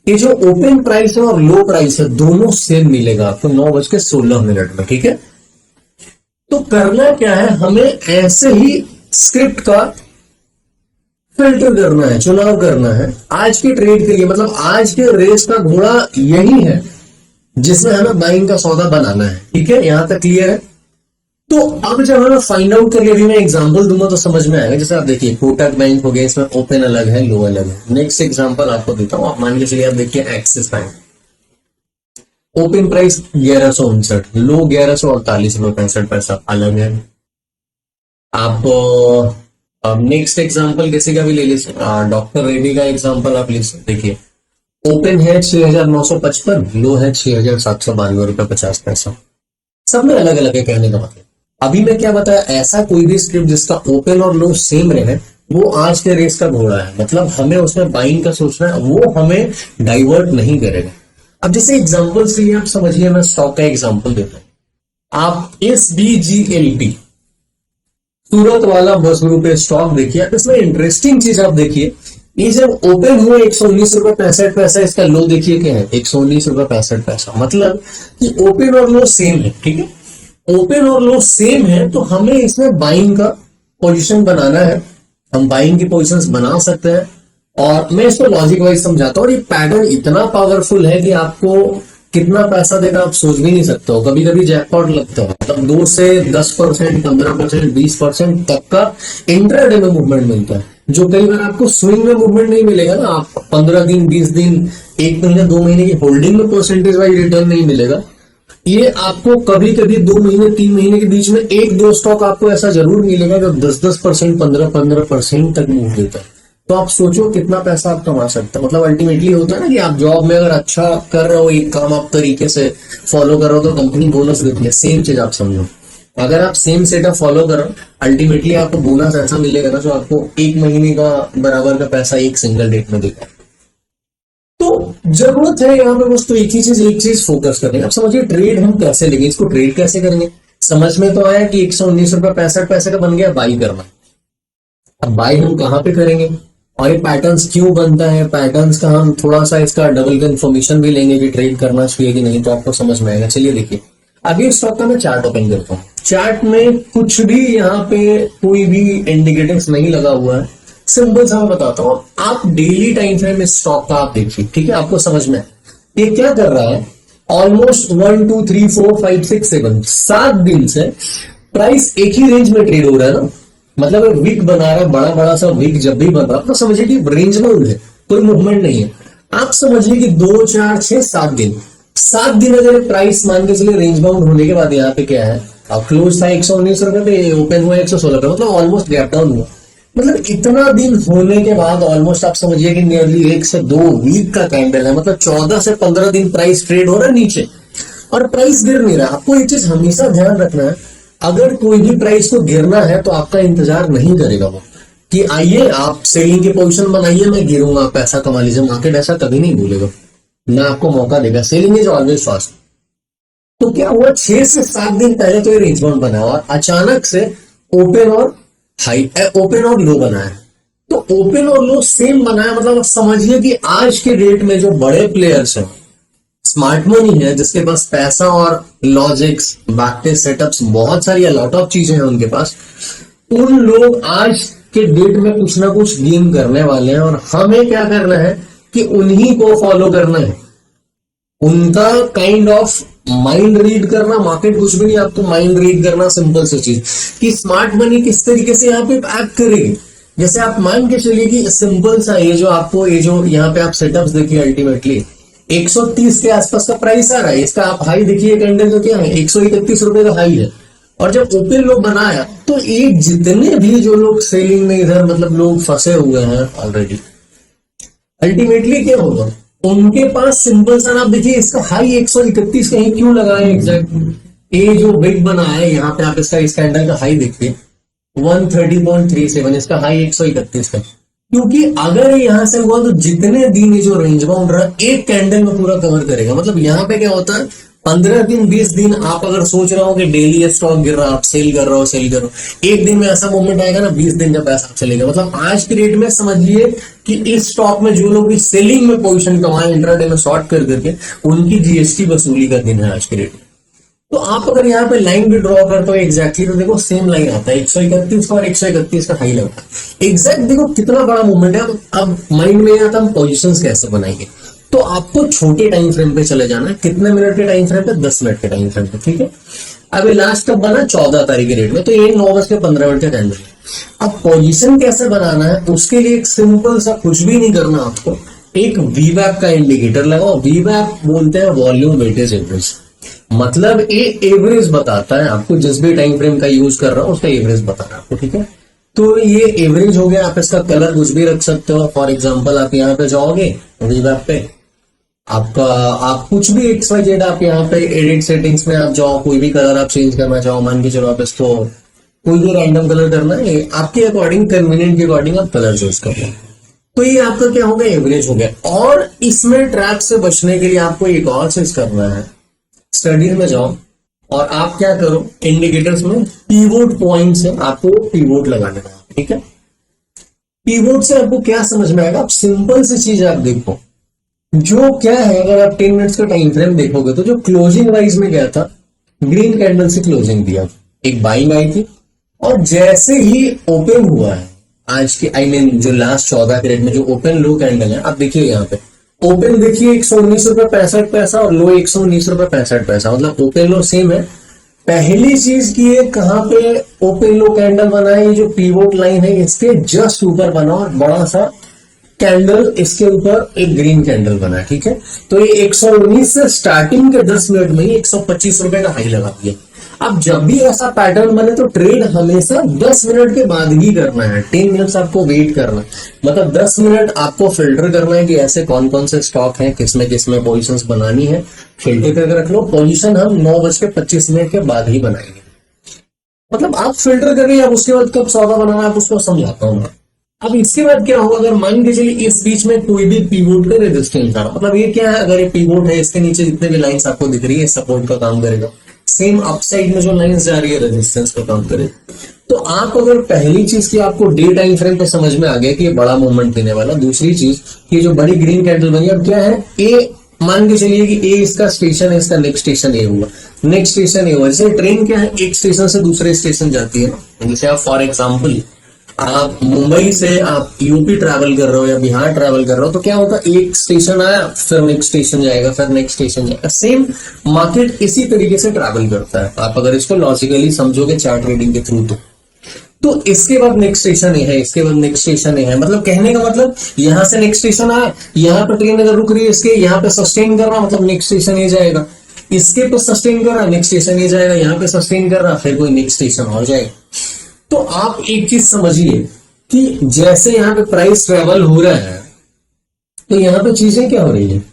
ये जो ओपन प्राइस है और लो प्राइस है दोनों सेम मिलेगा आपको 9:16 में, ठीक है। तो करना क्या है, हमें ऐसे ही स्क्रिप्ट का फिल्टर करना है, चुनाव करना है आज के ट्रेड के लिए। मतलब आज के रेस का घोड़ा यही है जिसमें हमें बाइंग का सौदा बनाना है, ठीक है, यहां तक क्लियर है। तो अब जब हमें फाइंड आउट करके अभी मैं एग्जांपल दूंगा तो समझ में आएगा। जैसे आप देखिए कोटक बैंक हो गया, इसमें ओपन अलग है, लो अलग है। नेक्स्ट एग्जांपल आपको देता हूं, आप मान के चलिए आप देखिए एक्सिस बैंक, ओपन प्राइस 1159, लो 1148 रुपए 65 पैसा अलग है। आप नेक्स्ट एग्जांपल किसी का भी ले लीजिए, डॉक्टर रेड्डी का एग्जांपल आप ले सकते, देखिए ओपन है 6,955, लो है 6,792 रुपए 50 पैसा। सब में अलग अलग है कहने का मतलब। अभी मैं क्या बताया, ऐसा कोई भी स्क्रिप्ट जिसका ओपन और लो सेम रहे वो आज के रेस का घोड़ा है। मतलब हमें उसमें बाइंग का सोचना है, वो हमें डाइवर्ट नहीं करेगा। अब जैसे एग्जांपल के लिए आप समझिए, मैं स्टॉक का एग्जांपल देता हूं। आप SBGLT सूरत वाला बस ग्रुप स्टॉक देखिए। इसमें इंटरेस्टिंग चीज आप देखिए, ये जब ओपन हुआ 119 रुपए 65 पैसा, इसका लो देखिए क्या है 119 रुपए 65 पैसा। मतलब कि ओपन और लो सेम है, ठीक है, ओपन और लो सेम है। तो हमें इसमें बाइंग का पोजीशन बनाना है, हम बाइंग की पोजीशंस बना सकते हैं। और मैं इसको लॉजिक वाइज समझाता हूँ। और ये पैटर्न इतना पावरफुल है कि आपको कितना पैसा देगा आप सोच भी नहीं सकते हो। कभी कभी जैकपॉट लगता है, मतलब 2 से 10%, 15%, 20% तक का इंट्राडे में मूवमेंट मिलता है, जो कई बार आपको स्विंग में मूवमेंट नहीं मिलेगा ना। आप 15 दिन, 20 दिन, 1 महीने, 2 महीने की होल्डिंग में परसेंटेज वाइज रिटर्न नहीं मिलेगा। ये आपको कभी कभी 2 महीने, 3 महीने के बीच में 1-2 स्टॉक आपको ऐसा जरूर मिलेगा जो 10-10%, 15-15% तक मूव देता है। तो आप सोचो कितना पैसा आप कमा सकते हैं। मतलब अल्टीमेटली होता है ना कि आप जॉब में अगर अच्छा कर रहे हो, एक काम आप तरीके से फॉलो कर रहे हो तो कंपनी बोनस देती है। सेम चीज आप समझो, अगर आप सेम सेटअप फॉलो करो अल्टीमेटली आपको बोनस ऐसा मिलेगा ना जो आपको 1 महीने का बराबर का पैसा एक सिंगल डेट में देगा। तो जरूरत है यहाँ पे बस तो एक चीज फोकस करने। आप समझिए ट्रेड हम कैसे लेंगे, इसको ट्रेड कैसे करेंगे। समझ में तो आया कि 119 रुपए 65 पैसे का बन गया, बाई करना। अब बाई हम कहाँ पे करेंगे और ये पैटर्न्स क्यों बनता है, पैटर्न्स का हम थोड़ा सा इसका डबल कंफर्मेशन भी लेंगे कि ट्रेड करना चाहिए कि नहीं, तो आपको समझ में आएगा। चलिए देखिए, अभी स्टॉक का मैं चार्ट ओपन करता हूँ। चार्ट में कुछ भी यहाँ पे कोई भी इंडिकेटर्स नहीं लगा हुआ है, सिंपल सा मैं बताता हूँ। आप डेली टाइम फ्रेम इस स्टॉक का आप देखिए, ठीक है, आपको समझ में ये क्या कर रहा है। ऑलमोस्ट 1 2 3 4 5 6 7 7 दिन से प्राइस एक ही रेंज में ट्रेड हो रहा है ना, मतलब एक विक बना रहा है, बड़ा बड़ा सा विक जब भी बन रहा है तो समझिए कि रेंज बाउंड है, कोई मूवमेंट नहीं है। आप समझिए कि 2 4 6 7 दिन, 7 दिन अगर प्राइस मान के चलिए रेंज बाउंड होने के बाद यहाँ पे क्या है, अब क्लोज था 119 रुपए पे, ओपन हुआ 116 पे, मतलब ऑलमोस्ट गैप डाउन हुआ। मतलब इतना दिन होने के बाद ऑलमोस्ट आप समझिए कि नियरली 1 से 2 वीक का कैंडल है, मतलब 14 से 15 दिन प्राइस ट्रेड हो रहा है नीचे और प्राइस गिर नहीं रहा। आपको एक चीज हमेशा ध्यान रखना है, अगर कोई भी प्राइस को गिरना है तो आपका इंतजार नहीं करेगा वो कि आइए आप सेलिंग की पोजीशन बनाइए, मैं गिरूंगा पैसा कमा लीजिए। मार्केट ऐसा कभी नहीं बोलेगा, ना आपको मौका देगा। Selling is always fast. तो क्या हुआ, 6 से 7 दिन पहले तो ये रेंज बाउंड बना और अचानक से ओपन और हाई, ओपन और लो बना है। तो ओपन और लो सेम बना है, मतलब समझिए कि आज के डेट में जो बड़े प्लेयर्स हैं, स्मार्ट मनी है, जिसके पास पैसा और लॉजिक्स, बैकटेस्ट सेटअप्स, बहुत सारी लॉट ऑफ चीजें हैं उनके पास, उन लोग आज के डेट में कुछ ना कुछ गेम करने वाले हैं और हमें क्या करना है कि उन्हीं को फॉलो करना है, उनका काइंड ऑफ माइंड रीड करना। मार्केट कुछ भी नहीं, आपको माइंड रीड करना, सिंपल सी चीज कि स्मार्ट मनी किस तरीके से यहाँ पे एक्ट करेगी। जैसे आप मान के चलिए कि सिंपल सा ये जो आपको ये जो यहाँ पे आप सेटअप्स देखिए, अल्टीमेटली 130 के आसपास का प्राइस आ रहा है, इसका आप हाई देखिए, कैंडल का क्या है 131 रुपए का हाई है। और जब ओपन लो बनाया तो ये जितने भी जो लोग सेलिंग में इधर मतलब लोग फंसे हुए हैं ऑलरेडी, अल्टीमेटली क्या होगा, उनके पास सिंपल सा आप देखिए, इसका हाई 131 कहीं क्यों लगा है एग्जैक्ट, ये जो बिग बना है यहाँ पे आप इसका इस कैंडल का हाई देखिए 130.37, इसका हाई 131 का, क्योंकि अगर यहां से हुआ तो जितने दिन ये जो रेंज बाउंड रहा एक कैंडल में पूरा कवर करेगा। मतलब यहाँ पे क्या होता है, 15 दिन 20 दिन आप अगर सोच रहे हो कि डेली स्टॉक गिर रहा है, आप सेल कर रहे हो, एक दिन में ऐसा मूवमेंट आएगा ना, 20 दिन का पैसा चलेगा। मतलब आज की रेट में समझिए कि इस स्टॉक में जो लोग भी सेलिंग में पोजीशन कमाए इंट्राडे में शॉर्ट कर करके, उनकी जीएसटी वसूली का दिन है आज की रेट में। तो आप अगर यहाँ पे लाइन भी ड्रॉ करते हो एग्जैक्टली, तो देखो सेम लाइन आता है 131 का और 131 का हाई लगता है एग्जैक्ट। देखो कितना बड़ा मूवमेंट है। अब माइंड में आता हम पोजीशंस कैसे बनाएंगे, तो आपको छोटे टाइम फ्रेम पे चले जाना है। कितने मिनट के टाइम फ्रेम पे, 10 मिनट के टाइम फ्रेम पे, ठीक है। अब लास्ट कब बना, 14 तारीख के डेट में, तो ये 9:15 का कैंडल है। अब पोजीशन कैसे बनाना है, उसके लिए एक सिंपल सा, कुछ भी नहीं करना आपको, एक वीवैप का इंडिकेटर लगाओ। वीवैप बोलते हैं वॉल्यूम वेटेज एवरेज, मतलब ये एवरेज बताता है आपको, जिस भी टाइम फ्रेम का यूज कर रहा हो उसका एवरेज बताना आपको, ठीक है। तो ये एवरेज हो गया। आप इसका कलर कुछ भी रख सकते हो। फॉर एग्जांपल आप यहाँ पे जाओगे वीवैप पे, आपका आप कुछ भी XYZ, आप यहाँ पे एडिट सेटिंग्स में आप जाओ, कोई भी कलर आप चेंज करना चाहो, मान के चलो आप इसको कोई भी रैंडम कलर करना है, आपके अकॉर्डिंग कन्वीनियंट के अकॉर्डिंग आप कलर चूज कर लो। तो ये आपका क्या हो गया, एवरेज हो गया। और इसमें ट्रैप से बचने के लिए आपको एक और चीज करना है, स्टडीज में जाओ और आप क्या करो, इंडिकेटर्स में पीवोट पॉइंट से आपको पीवोट लगाने का, ठीक है। पीवोट से आपको क्या समझ में आएगा, आप सिंपल सी चीज आप देखो, जो क्या है, अगर आप 10 मिनट्स का टाइम फ्रेम देखोगे तो जो क्लोजिंग वाइज में गया था, ग्रीन कैंडल से क्लोजिंग दिया, एक बाइंग आई थी, और जैसे ही ओपन हुआ है आज की, आई मीन जो लास्ट 14 के रेट में जो ओपन लो कैंडल है, आप देखिए यहाँ पे ओपन देखिए 119 रुपए 65 पैसा और लो 119 रुपए 65 पैसा, मतलब ओपन लो सेम है। पहली चीज की है, कहां पे ओपन लो कैंडल बना है, ये जो पीवोट लाइन है इसके जस्ट ऊपर बना और बड़ा सा कैंडल, इसके ऊपर एक ग्रीन कैंडल बना है, ठीक है। तो ये 119 से स्टार्टिंग के 10 मिनट में ही 125 रुपए का हाई लगा दिया। अब जब भी ऐसा पैटर्न बने तो ट्रेड हमेशा 10 मिनट के बाद ही करना है, 10 मिनट्स आपको वेट करना है, मतलब 10 मिनट आपको फिल्टर करना है कि ऐसे कौन कौन से स्टॉक हैं, किसमें पोजीशंस बनानी है, फिल्टर करके रख लो। पोजीशन हम 9:25 के बाद ही बनाएंगे, मतलब आप फिल्टर करिए। अब उसके बाद कब सौदा बनाना है आप उसको समझाता हूँ मैं। अब इसके बाद क्या होगा, अगर मान के चलिए इस बीच में कोई भी पीवोट का रेजिस्टेंस आ रहा, मतलब ये क्या है, अगर ये पीवोट है इसके नीचे जितने भी लाइंस आपको दिख रही है सपोर्ट का काम करेगा, सेम अपसाइड में जो लाइंस जा रही है रेजिस्टेंस का काम करेगा। तो आप अगर पहली चीज की आपको डे टाइम फ्रेम पे समझ में आ गया कि ये बड़ा मूवमेंट देने वाला, दूसरी चीज ये जो बड़ी ग्रीन कैंडल बनी, अब क्या है, ए मान के चलिए कि ए इसका स्टेशन है, इसका नेक्स्ट स्टेशन ए हुआ, नेक्स्ट स्टेशन ए हुआ। जैसे ट्रेन क्या है, एक स्टेशन से दूसरे स्टेशन जाती है, जैसे आप फॉर एग्जाम्पल आप मुंबई से आप यूपी ट्रैवल कर रहे हो या बिहार ट्रैवल कर रहे हो, तो क्या होता है, एक स्टेशन आया, फिर नेक्स्ट स्टेशन जाएगा, फिर नेक्स्ट स्टेशन जाएगा। सेम मार्केट इसी तरीके से ट्रैवल करता है, आप अगर इसको लॉजिकली समझोगे चार्ट रीडिंग के थ्रू। तो इसके बाद नेक्स्ट स्टेशन ये है, इसके बाद नेक्स्ट स्टेशन ये है, मतलब कहने का मतलब यहां से नेक्स्ट स्टेशन आया, यहां पर ट्रेन अगर रुक रही है इसके, यहाँ पे सस्टेन कर रहा, मतलब नेक्स्ट स्टेशन ये जाएगा, इसके पे सस्टेन कर रहा, नेक्स्ट स्टेशन ये जाएगा, यहाँ पे सस्टेन कर रहा, फिर कोई नेक्स्ट स्टेशन और जाएगा। तो आप एक चीज समझिए कि जैसे यहाँ पे प्राइस ट्रेवल हो रहा है, तो यहाँ पे चीजें क्या हो रही है,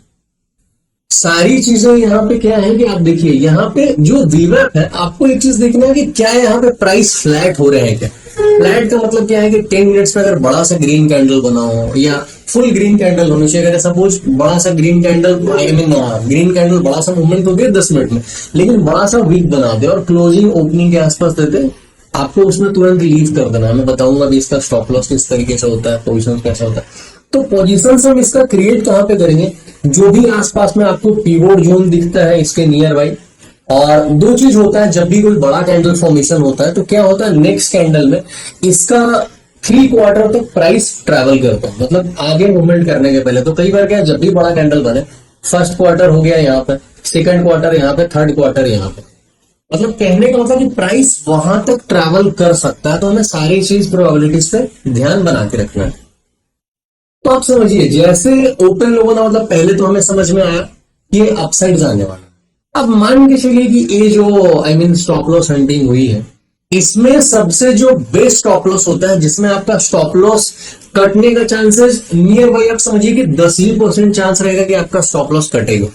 सारी चीजें यहाँ पे क्या है कि आप देखिए यहाँ पे जो वीवैप है, आपको एक चीज देखना है कि क्या यहाँ पे प्राइस फ्लैट हो रहे हैं क्या। फ्लैट का मतलब क्या है कि 10 मिनट्स में अगर बड़ा सा ग्रीन कैंडल बना हो या फुल ग्रीन कैंडल होना चाहिए, अगर सपोज बड़ा सा green candle, I mean green candle बड़ा सा मूवमेंट हो गया 10 मिनट में, लेकिन बड़ा सा वीक बना दे और क्लोजिंग ओपनिंग के आसपास देते, आपको उसमें तुरंत लीव कर देना है। मैं बताऊंगा भी इसका स्टॉप लॉस किस तरीके से होता है, पोजीशन कैसा होता है। तो पोजीशन हम इसका क्रिएट कहां पे करेंगे, जो भी आसपास में आपको पिवोट जोन दिखता है इसके नियर बाई। और दो चीज होता है, जब भी कोई बड़ा कैंडल फॉर्मेशन होता है तो क्या होता है, नेक्स्ट कैंडल में इसका 3 क्वार्टर तक प्राइस ट्रैवल करता है, मतलब आगे मूवमेंट करने के पहले। तो कई बार क्या है, जब भी बड़ा कैंडल बने, फर्स्ट क्वार्टर हो गया यहाँ पे, सेकंड क्वार्टर यहाँ पे, थर्ड क्वार्टर यहाँ पे, मतलब कहने का मतलब कि प्राइस वहां तक ट्रैवल कर सकता है। तो हमें सारी चीज प्रोबेबिलिटीज पे ध्यान बना के रखना है। तो आप समझिए, जैसे ओपन लो ना, मतलब पहले तो हमें समझ में आया कि ये अपसाइड जाने वाला। अब मान के चलिए कि ये जो I mean stop loss hunting हुई है, इसमें सबसे जो बेस्ट स्टॉप लॉस होता है, जिसमें आपका स्टॉप लॉस कटने का चांसेस नियर बाई, आप समझिए कि 10% चांस रहेगा कि आपका स्टॉप लॉस कटेगा।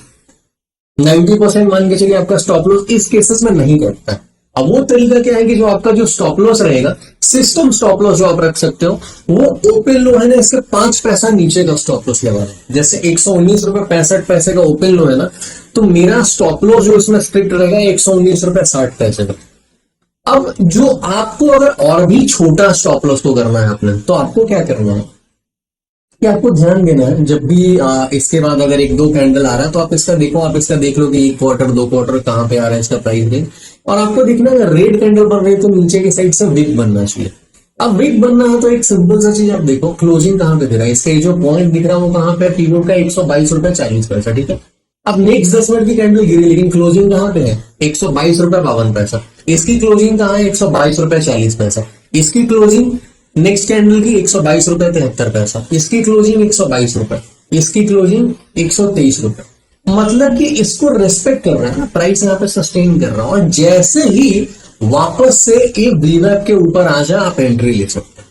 90% मान के चलिए आपका स्टॉप लॉस इस केसेस में नहीं कटता है। अब वो तरीका क्या है कि जो आपका जो स्टॉप लॉस रहेगा, सिस्टम स्टॉप लॉस जो आप रख सकते हो, वो ओपन लो है ना, इसके 5 पैसा नीचे का स्टॉप लॉस लगा है। जैसे 119 रुपए 65 पैसे का ओपन लो है ना, तो मेरा स्टॉप लॉस जो इसमें स्ट्रिक्ट रहेगा 119 रुपए 60 पैसे का। अब जो आपको अगर और भी छोटा स्टॉप लॉस को करना है आपने, तो आपको क्या करना है कि आपको ध्यान देना है, जब भी इसके बाद अगर 1-2 कैंडल आ रहा है, तो आप इसका देखो, आप इसका देख लो कि 1 क्वार्टर 2 क्वार्टर कहां पे आ रहा है इसका प्राइस रेंज। और आपको दिखना है रेड कैंडल बन रही है, तो नीचे की साइड से विक बनना चाहिए। अब विक बनना है तो एक सिंपल सा चीज आप देखो, क्लोजिंग कहां पे दे रहा है, इसका जो पॉइंट दिख रहा है वो कहां पे, पिवोट का 122 रुपए 40 पैसा, ठीक है। अब नेक्स्ट 10 मिनट की कैंडल गिरी, लेकिन क्लोजिंग कहां पे है, 122 रुपए 52 पैसा। इसकी क्लोजिंग कहां है, 122 रुपए 40 पैसा। इसकी क्लोजिंग नेक्स्ट कैंडल की 122 रुपए 73 पैसा। इसकी क्लोजिंग 122 रुपए, इसकी क्लोजिंग 123 रुपए। मतलब कि इसको रेस्पेक्ट कर रहा है ना, प्राइस यहाँ पे सस्टेन कर रहा है। और जैसे ही वापस से एक वीवैप के ऊपर आ जाए, आप एंट्री ले सकते हैं।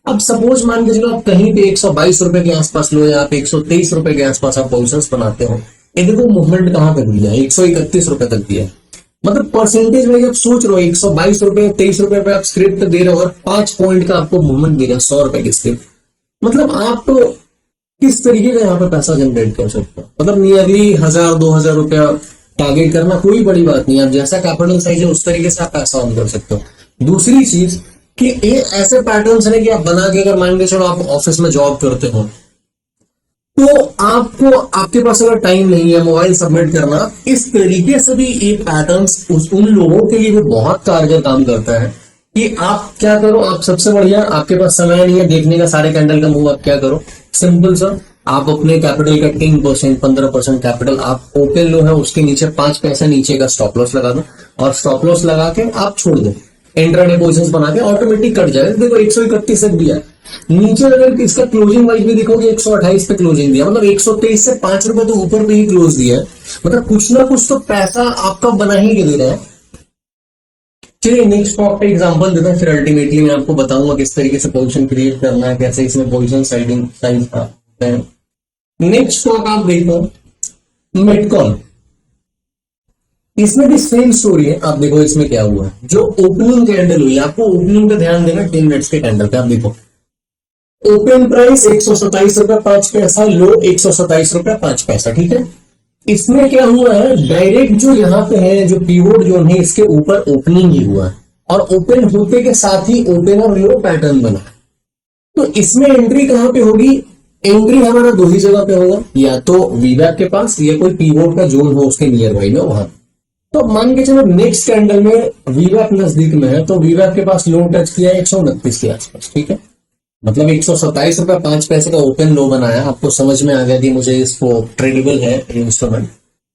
अब सपोज मान के चलो आप कहीं पे 122 रुपए के आसपास लो, या आप 123 रुपए के आसपास आप पोजीशंस बनाते हो, ये देखो मूवमेंट कहां तक दिया है, 131 रुपए तक दिया है। मतलब परसेंटेज में जब सोच रहे हो 122 रुपए 23 रुपए पे आप स्क्रिप्ट दे रहे हो और 5 पॉइंट का आपको मूवमेंट दे रहा है, 100 रुपए की स्क्रिप्ट, मतलब आप तो किस तरीके का यहाँ पे पैसा जनरेट कर सकते हो। मतलब नियरली 1000-2000 रुपया टारगेट करना कोई बड़ी बात नहीं है। आप जैसा कैपिटल साइज है उस तरीके से आप पैसा ऑन कर सकते हो। दूसरी चीज कि ये ऐसे पैटर्न्स है कि आप बना के, अगर मान के चलो आप ऑफिस में जॉब करते हो, तो आपको, आपके पास अगर टाइम नहीं है मोबाइल सबमिट करना, इस तरीके से भी ये पैटर्न्स उन लोगों के लिए भी बहुत कारगर काम करता है कि आप क्या करो, आप सबसे बढ़िया, आपके पास समय नहीं है देखने का सारे कैंडल का मूव, आप क्या करो, सिंपल सा, आप अपने कैपिटल का 10% 15% कैपिटल आप ओपन लो है उसके नीचे 5 पैसा नीचे का स्टॉप लॉस लगा दो, और स्टॉप लॉस लगा के आप छोड़ दो, इंट्राडे पोजीशंस बना के ऑटोमेटिक कट जाएगा। देखो 131 तक दिया, नीचे अगर इसका क्लोजिंग वाइज भी देखोगे 128 पे क्लोजिंग दिया, मतलब 123 से 5 रुपए तो ऊपर पे ही क्लोज दिया है। मतलब कुछ ना कुछ तो पैसा आपका बना ही दे रहा है। चलिए नेक्स्ट स्टॉक का एग्जांपल देता हूं, फिर अल्टीमेटली मैं आपको बताऊंगा किस तरीके से पोजीशन क्रिएट करना है, कैसे इसमें पोजीशन साइडिंग साइज है। नेक्स्ट स्टॉक आप देखो मेटकॉन, इसमें भी सेम स्टोरी है। आप देखो इसमें क्या हुआ है, जो ओपनिंग कैंडल हुई, आपको ओपनिंग पे ध्यान देना, 10 मिनट्स के कैंडल पे। आप देखो ओपन प्राइस 127 रुपए 5 पैसा, लो 127 रुपए 5 पैसा, ठीक है। इसमें क्या हुआ है, डायरेक्ट जो यहाँ पे है जो पिवोट जोन है इसके ऊपर ओपनिंग ही हुआ है, और ओपन होते के साथ ही ओपन और लो पैटर्न बना। तो इसमें एंट्री कहां पे होगी, एंट्री हमारा 2 ही जगह पे होगा, या तो वीवैप के पास या कोई पिवोट का जोन हो उसके नियर बाई में वहां। तो मान के चलो नेक्स्ट कैंडल में वीवैप नजदीक में है, तो वीवैप के पास लो टच किया है 129 के आसपास, ठीक है, मतलब 127 रुपए 5 पैसे का ओपन लो बनाया। आपको समझ में आ गया कि मुझे इसको ट्रेडेबल है इंस्ट्रूमेंट,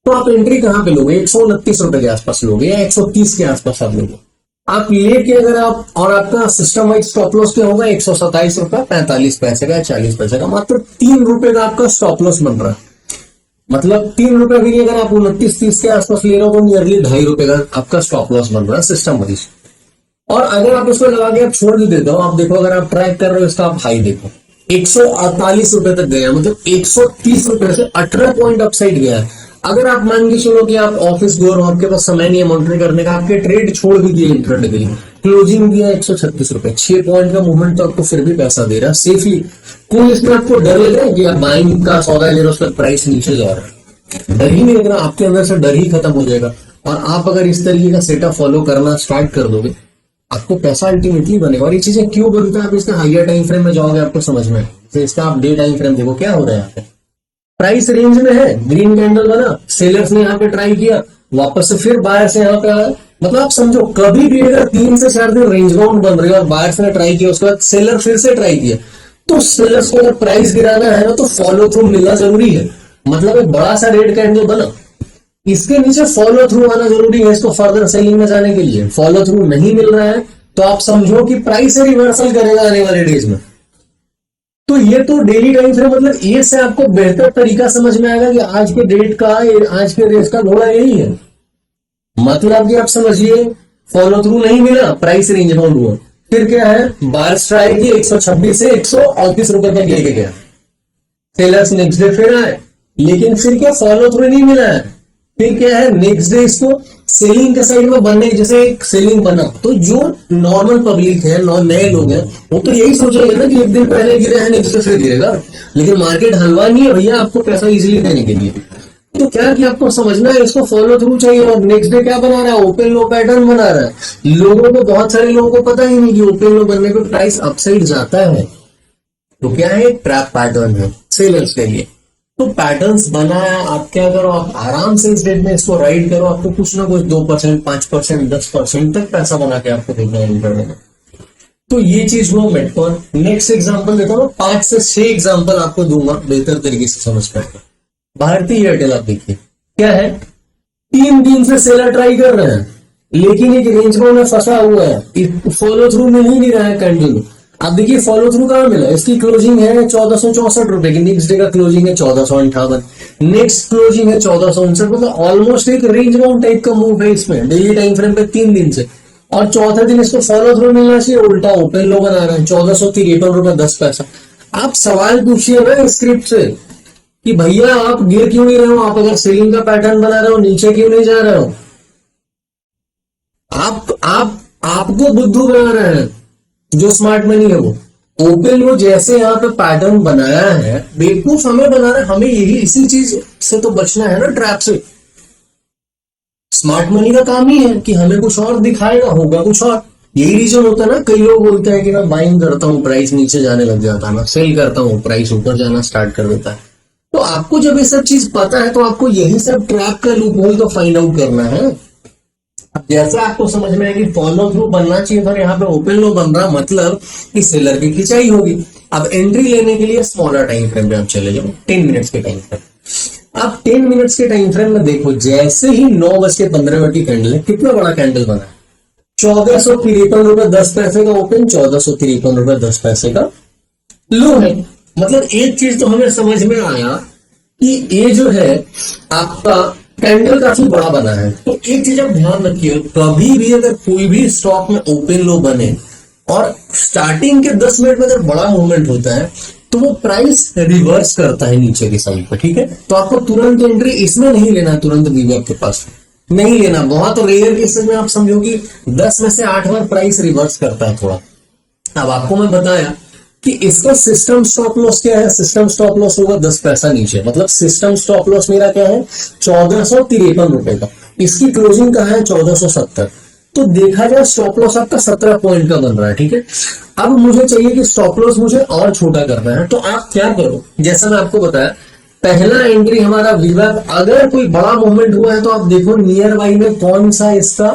तो आप एंट्री कहां पे लोगे? 129 रुपए के आसपास लोगे या 130 के आसपास आप लोगे। आप लेके अगर आप, और आपका सिस्टम वाइज स्टॉप लॉस क्या होगा? 127 रुपए 45 पैसे का, 40 पैसे का, मात्र 3 रुपए का आपका स्टॉप लॉस बन रहा है। मतलब 3 रुपए के लिए अगर आप 29-30 के आसपास ले रहे हो तो नियरली 2.5 रुपए का आपका स्टॉप लॉस बन रहा है सिस्टम वाइज। और अगर आप उसको लगा के आप छोड़ भी देते हो, आप देखो अगर आप ट्रैक कर रहे हो इसका, आप हाई देखो 148 रुपए तक गया, मतलब 130 रुपए से 18 पॉइंट अपसाइड गया है। अगर आप मान के चलो कि आप ऑफिस गो और आपके पास समय नहीं है मॉनिटर करने का, आपके ट्रेड छोड़ भी दिए इंट्राडे के लिए, क्लोजिंग दिया 136 रुपए, 6 पॉइंट का मूवमेंट तो आपको फिर भी पैसा दे रहा है सेफली। कोई इसमें आपको डर लग रहा है कि आप बाइंग का सौदा ले रहे हो, उसका प्राइस नीचे जा रहा है? डर ही नहीं लग रहा, आपके अंदर से डर ही खत्म हो जाएगा। और आप अगर इस तरीके का सेटअप फॉलो करना स्टार्ट कर दोगे, आपको पैसा अल्टीमेटली बनेगा। और ये चीजें क्यों बनता है, आप इसका हाइयर टाइम फ्रेम में जाओगे आपको समझ में। तो इसका आप डे टाइम फ्रेम देखो क्या हो रहा है यहाँ पे, प्राइस रेंज में है, ग्रीन कैंडल बना, सेलर्स ने यहाँ पे ट्राई किया, वापस से फिर बायर्स यहाँ पे आया। मतलब आप समझो कभी भी अगर 3 से 4 दिन रेंज बाउंड बन रही है और बायर्स ने ट्राई किया, उसके बाद सेलर फिर से ट्राई किया, तो सेलर्स को अगर प्राइस गिराना है ना तो फॉलो थ्रू मिलना जरूरी है। मतलब एक बड़ा सा रेड कैंडल बना, इसके नीचे फॉलो थ्रू आना जरूरी है इसको फर्दर सेलिंग में जाने के लिए। फॉलो थ्रू नहीं मिल रहा है तो आप समझो कि प्राइस रिवर्सल करेगा आने वाले डेज में। तो ये तो डेली टाइम फ्रेम, मतलब ये से आपको बेहतर तरीका समझ में आएगा कि आज के डेट का, आज के रेट का घोड़ा यही है। मतलब कि आप समझिए फॉलो थ्रू नहीं मिला, प्राइस रेंज बाउंड हुआ, फिर क्या है, बार स्ट्राइक की 126 से 138 रुपए तक लेके गया, सेलर्स नेक्स्ट डे फिर आए, लेकिन फिर क्या फॉलो थ्रू नहीं मिला है। फिर क्या है, नेक्स्ट डे इसको सेलिंग के साइड में बनने, जैसे एक सेलिंग बना, तो जो नॉर्मल पब्लिक है, नए लोग हैं, वो तो यही सोच रहे हैं ना कि एक दिन पहले गिरा है नेक्स्ट डे फिर गिरेगा। लेकिन मार्केट हलवा नहीं है भैया आपको पैसा इजीली देने के लिए। तो क्या कि आपको समझना है इसको फॉलो थ्रू चाहिए। और नेक्स्ट डे क्या बना रहा है, ओपन लो पैटर्न बना रहा है। लोगों को, बहुत सारे लोगों को पता ही नहीं कि ओपन लो बनने पे प्राइस अपसाइड जाता है। तो क्या है, ट्रैप पैटर्न है सेलर्स के लिए। तो पैटर्न्स बनाया, आप क्या करो, आप आराम से इस डेट में इसको राइड करो, आपको कुछ ना कुछ 2%, 5%, 10% तक पैसा बना के आपको देखना है इंटरडे में। तो ये चीज हुआ मेटकॉन। नेक्स्ट एग्जांपल देता हूँ, 5 से 6 एग्जांपल आपको दूंगा बेहतर तरीके से समझ पाएगा। भारतीय एयरटेल आप देखिए क्या है, 3 दिन से सेलर ट्राई कर रहे हैं, लेकिन एक रेंज में फंसा हुआ है, फॉलो थ्रू मिल ही नहीं रहा है कंटिन्यू। आप देखिए फॉलो थ्रू कहां मिला, इसकी क्लोजिंग है 1464 रुपए की, नेक्स्ट डे का क्लोजिंग है 1458, नेक्स्ट क्लोजिंग है 1459, मतलब ऑलमोस्ट एक रेंज बाउंड टाइप का मूव है इसमें डेली टाइम फ्रेम पे 3 दिन से। और चौथे दिन इसको फॉलो थ्रू मिलना चाहिए, उल्टा ओपन लो बना रहे हैं 1453 रुपए 10 पैसा। आप सवाल पूछिए ना स्क्रिप्ट से कि भैया आप गिर क्यों नहीं रहे हो, आप अगर सेलिंग का पैटर्न बना रहे हो नीचे क्यों नहीं जा रहे हो। आपको बुद्धू बना रहे हैं, जो स्मार्ट मनी है वो। ओपन लो जैसे यहाँ पे पैटर्न बनाया है, बेवकूफ हमें बना रहा है, हमें यही इसी चीज से तो बचना है ना, ट्रैप से। स्मार्ट मनी का काम ही है कि हमें कुछ और दिखाएगा, होगा कुछ और। यही रीजन होता है ना, कई लोग बोलते हैं कि मैं बाइंग करता हूँ प्राइस नीचे जाने लग जाता है, मैं सेल करता हूँ प्राइस ऊपर जाना स्टार्ट कर देता है। तो आपको जब ये सब चीज पता है तो आपको यही सब ट्रैप का लूप होल तो फाइंड आउट करना है। जैसा आपको समझ में है कि फॉलो थ्रू बनना चाहिए था, यहाँ पे ओपन लो बन रहा, मतलब कि सेलर की खिंचाई होगी। अब एंट्री लेने के लिए स्मॉलर टाइम फ्रेम में आप चले जाओ, 10 मिनट्स के टाइम फ्रेम। आप 10 मिनट्स के टाइम फ्रेम में देखो, जैसे ही 9:15 की कैंडल है, कितना बड़ा कैंडल बना है, 1453 रुपए 10 पैसे का ओपन, 1453 रुपए 10 पैसे का लो है। मतलब एक चीज तो हमें समझ में आया कि ये जो है आपका कैंडल काफी बड़ा बना है। तो एक चीज आप ध्यान रखिए, कभी भी अगर कोई भी स्टॉक में ओपन लो बने और स्टार्टिंग के 10 मिनट में अगर बड़ा मूवमेंट होता है तो वो प्राइस रिवर्स करता है नीचे की साइड पर, ठीक है। तो आपको तुरंत एंट्री इसमें नहीं लेना, तुरंत वीव आपके पास नहीं लेना। बहुत रेयर केसेस में आप समझो कि 10 में से 8 बार प्राइस रिवर्स करता है थोड़ा। अब आपको मैं बताया कि इसका सिस्टम स्टॉप लॉस क्या है, सिस्टम स्टॉप लॉस होगा 10 पैसा नीचे, मतलब सिस्टम स्टॉप लॉस मेरा क्या है 1453 रुपए का। इसकी क्लोजिंग कहाँ है 1470। तो देखा जाए स्टॉप लॉस आपका 17 पॉइंट का बन रहा है, ठीक है। अब मुझे चाहिए कि स्टॉप लॉस मुझे और छोटा करना है, तो आप क्या करो, जैसा मैं आपको बताया पहला एंट्री हमारा वीवैप, अगर कोई बड़ा मूवमेंट हुआ है तो आप देखो नियर बाई में कौन सा इसका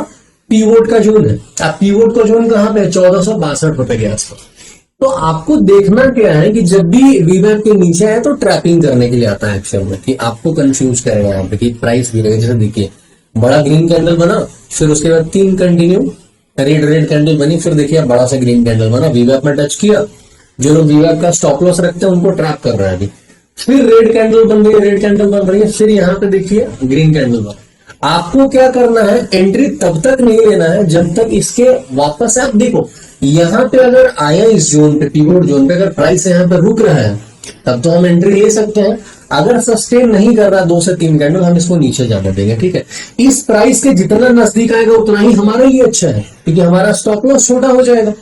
पीवोट का जोन है। आप पीवोट का जोन कहां पे है, 1462 के आसपास। तो आपको देखना क्या है कि जब भी वीवैप के नीचे है तो ट्रैपिंग करने के लिए आता है एक्शन में, कि आपको कंफ्यूज करेगा यहाँ पे कि प्राइस गिरेगा। जैसे देखिए बड़ा ग्रीन कैंडल बना, फिर उसके बाद 3 कंटिन्यू रेड कैंडल बनी, फिर देखिए बड़ा सा ग्रीन कैंडल बना, वीवैप में टच किया। जो लोग वीवैप का स्टॉप लॉस रखते हैं उनको ट्रैप कर रहा है अभी। फिर रेड कैंडल बन रही है, रेड कैंडल बन रही है, फिर यहाँ पे देखिए ग्रीन कैंडल बन। आपको क्या करना है, एंट्री तब तक नहीं लेना है जब तक इसके वापस आप देखो यहाँ पे अगर आया इस जोन पे, पीवोट जोन पे, अगर प्राइस यहाँ पे रुक रहा है तब तो हम एंट्री ले सकते हैं। अगर सस्टेन नहीं कर रहा 2 से 3 कैंडल, हम इसको नीचे जाने देंगे। ठीक है, इस प्राइस के जितना नजदीक आएगा उतना ही हमारे लिए अच्छा है, क्योंकि हमारा स्टॉप लॉस छोटा हो जाएगा,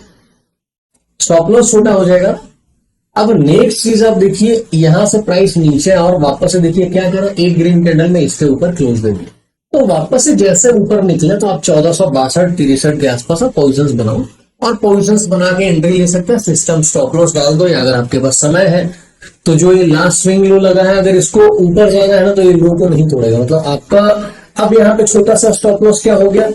स्टॉप लॉस छोटा हो जाएगा। अब नेक्स्ट चीज आप देखिए, यहां से प्राइस नीचे और वापस से देखिए क्या करा, एक ग्रीन कैंडल में इसके ऊपर क्लोज दे दिया। तो वापस से जैसे ऊपर निकले तो आप 1462-63 के आसपास आप पोजिशंस बनाओ, और पोजिशंस बना के एंट्री ले सकते हैं। सिस्टम स्टॉप लॉस डाल दो, या अगर आपके पास समय है तो जो ये लास्ट स्विंग लो लगा है, अगर इसको ऊपर जाना है ना तो ये लो को नहीं तोड़ेगा। मतलब आपका अब यहाँ पे छोटा सा स्टॉप लॉस क्या हो गया,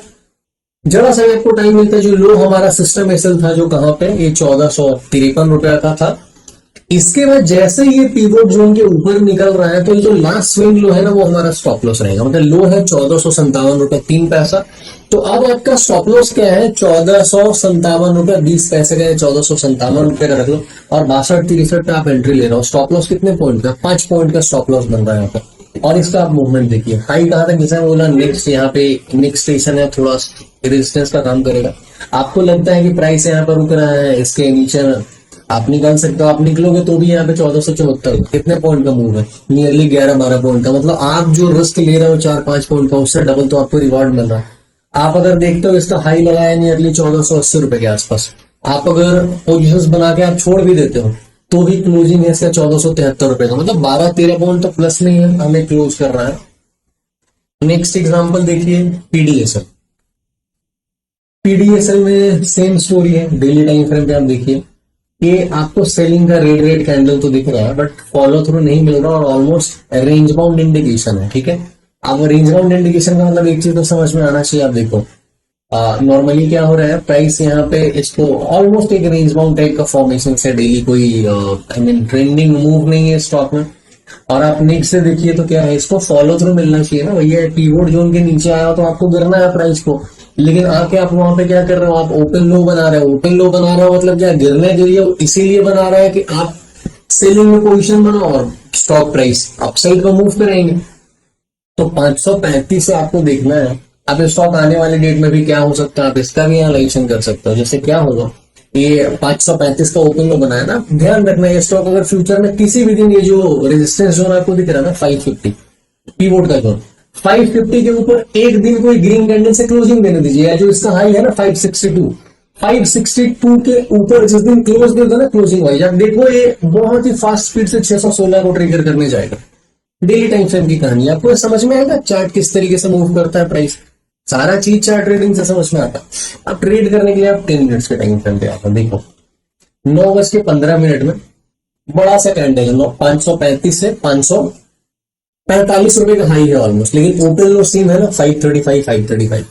जरा सा आपको टाइम मिलता है। जो लो हमारा सिस्टम एसएल था, जो कहां पे, ये 1453 रुपया का था। इसके बाद जैसे ये पीवोट जोन के ऊपर निकल रहा है तो ये जो लास्ट स्विंग लो है ना वो हमारा स्टॉप लॉस रहेगा। मतलब लो है 1457 रुपया 3 पैसा। तो अब आपका स्टॉप लॉस क्या है, 1457 रुपया 20 पैसे का, 1457 रुपये का रख लो, और 62-63 पे आप एंट्री ले रहे हो। स्टॉप लॉस कितने पॉइंट का, 5 पॉइंट का स्टॉप लॉस बन रहा है यहाँ पे। और इसका आप मूवमेंट देखिए, हाई कहां तक, जैसे बोला नेक्स्ट, यहाँ पे नेक्स्ट स्टेशन है, थोड़ा रेजिस्टेंस का काम करेगा। आपको लगता है कि प्राइस यहाँ पर रुक रहा है, इसके नीचे आप निकल सकते हो। आप निकलोगे तो भी यहाँ पे 1474 कितने पॉइंट का मूव है, नियरली 11-12 पॉइंट का। मतलब आप जो रिस्क ले रहे हो 4-5 पॉइंट का, उससे डबल तो आपको रिवॉर्ड मिल रहा है। आप अगर देखते हो इसका हाई लगा है नियरली 1480 रुपए के आसपास, आप अगर पोजिशंस बना के आप छोड़ भी देते हो तो भी क्लोजिंग है इसका 1473 रुपए का। मतलब 12-13 पॉइंट तो प्लस में ही है, हमें क्लोज कर रहा है। नेक्स्ट एग्जाम्पल देखिए, पीडीएसएल। पीडीएसएल में सेम स्टोरी है। डेली टाइम फ्रेम पे आप देखिए, ये आपको सेलिंग का रेड कैंडल तो दिख रहा है, बट फॉलो थ्रू नहीं मिल रहा, और ऑलमोस्ट रेंज बाउंड इंडिकेशन है। ठीक है, अब रेंज बाउंड इंडिकेशन का मतलब एक चीज तो समझ में आना चाहिए। आप देखो नॉर्मली क्या हो रहा है, प्राइस यहाँ पे इसको ऑलमोस्ट एक रेंज बाउंड टाइप का फॉर्मेशन से, डेली कोई आई मीन ट्रेंडिंग मूव नहीं है स्टॉक में। और आप नेक्स्ट से देखिए तो क्या है, इसको फॉलो थ्रू मिलना चाहिए ना भैया। पीवोट जोन के नीचे आया तो आपको गिरना है प्राइस को, लेकिन आके आप वहां पे क्या कर रहे हो, आप ओपन लो बना रहे हो। ओपन लो बना रहे हो मतलब क्या, गिरने के लिए इसीलिए बना रहा है कि आप सेलिंग में पोजीशन बनाओ और स्टॉक प्राइस अपसाइड को मूव करेंगे। तो 535 से आपको देखना है। अब स्टॉक आने वाले डेट में भी क्या हो सकता है, आप इसका भी एनालाइजेशन कर सकते हो। जैसे क्या होगा, ये 535 का ओपन लो बनाया ना, ध्यान रखना ये स्टॉक अगर फ्यूचर में किसी भी दिन, ये जो रेजिस्टेंस जोन आपको दिख रहा है ना 550 पीवोट का जोन, 550 के ऊपर एक दिन कोई ग्रीन कैंडल से क्लोजिंग देने दीजिए। जो इसका हाई है ना 562 के ऊपर जिस दिन क्लोज देगा ना, क्लोजिंग वाइज आप देखो ये बहुत ही फास्ट स्पीड से 616 को ट्रिगर करने जाएगा। डेली टाइम फ्रेम की कहानी आपको समझ में आएगा, चार्ट किस तरीके से मूव करता है प्राइस, सारा चीज चार्ट ट्रेडिंग से समझ में आता है। अब ट्रेड करने के लिए आप 10 मिनट्स के टाइम फ्रेम पे आता, देखो 9:15 में बड़ा सा कैंडल है, 535 से 545 रुपए का हाई है ऑलमोस्ट, लेकिन ओपन लो सीन है ना 535।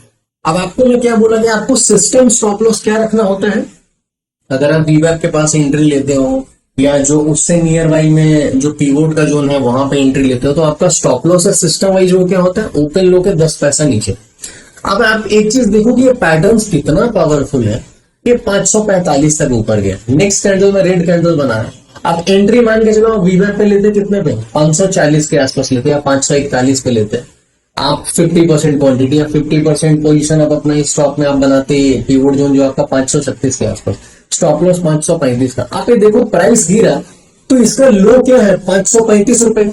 अब आपको मैं क्या बोला कि आपको सिस्टम स्टॉप लॉस क्या रखना होता है। अगर आप वीवैप के पास एंट्री लेते हो, या जो उससे नियर बाई में जो पीवोट का जोन है वहां पे एंट्री लेते हो, तो आपका स्टॉप लॉस है सिस्टम वाइज वो क्या होता है, ओपन लो के 10 पैसा नीचे। अब आप एक चीज देखो कि ये पैटर्न कितना पावरफुल है, ये 545 तक ऊपर गया। नेक्स्ट कैंडल में रेड कैंडल बना है, आप एंट्री मान के चलो वीवैप पे लेते कितने पे, 540 के आसपास लेते, या 541 पे लेते। आप 50% क्वांटिटी या 50% पोजीशन आप अपना इस स्टॉक में आप बनाते, पीवोट जोन जो आपका 536 के आसपास, स्टॉप लॉस 535 का। आप ये देखो प्राइस गिरा तो इसका लो क्या है 535 रुपए,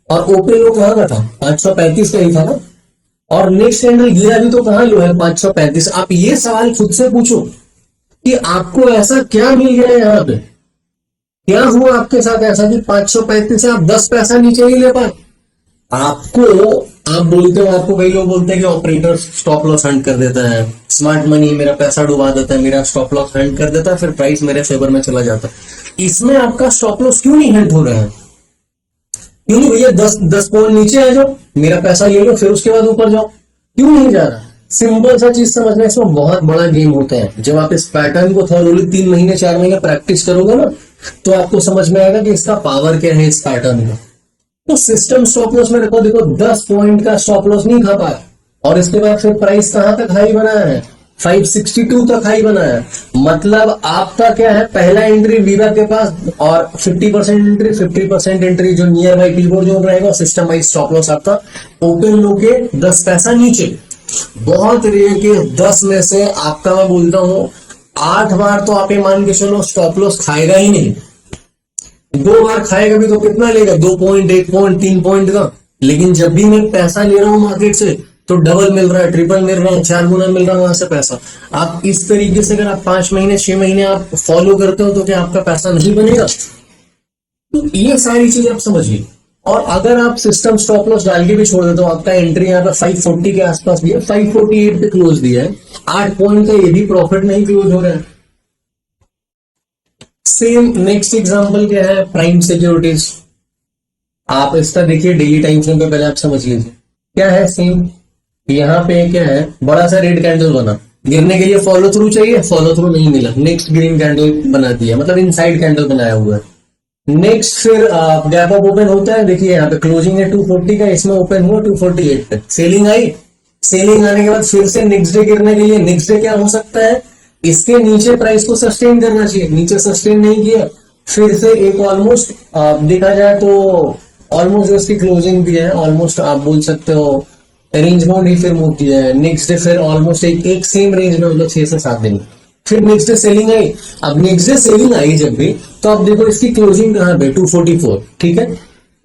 और ओपन लो कहां का था 535 का ही था ना, और नेक्स्ट कैंडल गिरा भी तो कहां लो है 535। आप ये सवाल खुद से पूछो कि आपको ऐसा क्या मिल गया है, यहाँ पे क्या हुआ आपके साथ ऐसा कि 535 से आप 10 पैसा नीचे नहीं ले पाए। आपको आप बोलते हो, आपको कई लोग बोलते हैं कि ऑपरेटर स्टॉप लॉस हंट कर देता है, स्मार्ट मनी मेरा पैसा डुबा देता है, मेरा स्टॉप लॉस हंट कर देता है, फिर प्राइस मेरे फेवर में चला जाता है। इसमें आपका स्टॉप लॉस क्यों नहीं हंट हो रहा है, क्यों नहीं भैया, 10 पॉइंट नीचे आ जाओ, मेरा पैसा ले लो, फिर उसके बाद ऊपर जाओ, क्यों नहीं जा रहा? सिंपल सा चीज समझना, इसमें बहुत बड़ा गेम होता है। जब आप इस पैटर्न को थोड़ी 3 महीने 4 महीने प्रैक्टिस करोगे ना, तो आपको समझ में आएगा कि इसका पावर क्या है इस पैटर्न का। तो सिस्टम स्टॉप लॉस में देखो देखो 10 पॉइंट का स्टॉप लॉस नहीं खा पाया, और इसके बाद फिर प्राइस कहां तक हाई बनाया है, 562 तक हाई बनाया है। मतलब आपका क्या है, पहला एंट्री वीवा के पास, और 50% एंट्री, 50% एंट्री जो नियर बाई कीबोर्ड जोन रहेगा, सिस्टम वाइज स्टॉप लॉस आपका ओपन लो के 10 पैसा नीचे। बहुत रेयर के 10 में से आपका, मैं बोलता हूं 8 बार तो आप ये मान के चलो स्टॉप लॉस खाएगा ही नहीं। 2 बार खाएगा भी तो कितना लेगा, 2 पॉइंट, 1 पॉइंट, 3 पॉइंट का। लेकिन जब भी मैं पैसा ले रहा हूं मार्केट से, तो डबल मिल रहा है, ट्रिपल मिल रहा है, 4 गुना मिल रहा है वहां से पैसा। आप इस तरीके से अगर आप 5 महीने 6 महीने आप फॉलो करते हो, तो क्या आपका पैसा नहीं बनेगा? तो ये सारी चीज आप समझिए। और अगर आप सिस्टम स्टॉप लॉस डाल के भी छोड़ देते हो, आपका एंट्री यहाँ पर 540 के आसपास भी है, 548 पे क्लोज दिया है, 8 पॉइंट का ये भी प्रॉफिट नहीं क्लोज हो रहा है। सेम नेक्स्ट एग्जांपल क्या है, प्राइम सिक्योरिटीज। आप इसका देखिए डेली टाइम फ्रेम पे, पहले आप समझ लीजिए क्या है। सेम यहाँ पे क्या है, बड़ा सा रेड कैंडल बना, गिरने के लिए फॉलो थ्रू चाहिए, फॉलो थ्रू नहीं मिला, नेक्स्ट ग्रीन कैंडल बना दिया, मतलब इनसाइड कैंडल बनाया हुआ है। नेक्स्ट फिर गैप अप ओपन होता है, देखिए यहाँ पे क्लोजिंग है 240 का, इसमें ओपन हुआ 248 पे, सेलिंग आई। सेलिंग आने के बाद फिर से नेक्स्ट डे गिरने के लिए, नेक्स्ट डे क्या हो सकता है, इसके नीचे प्राइस को सस्टेन करना चाहिए, नीचे सस्टेन नहीं किया, फिर से एक ऑलमोस्ट देखा जाए तो ऑलमोस्ट जो इसकी क्लोजिंग भी है, ऑलमोस्ट आप बोल सकते हो रेंज बाउंड ही फिर मूव किया है। नेक्स्ट डे फिर ऑलमोस्ट एक सेम रेंज में, मतलब 6 से 7 दिन। फिर नेक्स्ट डे सेलिंग आई। अब नेक्स्ट डे सेलिंग आई जब भी, तो आप देखो इसकी क्लोजिंग कहां पे, 244, ठीक है।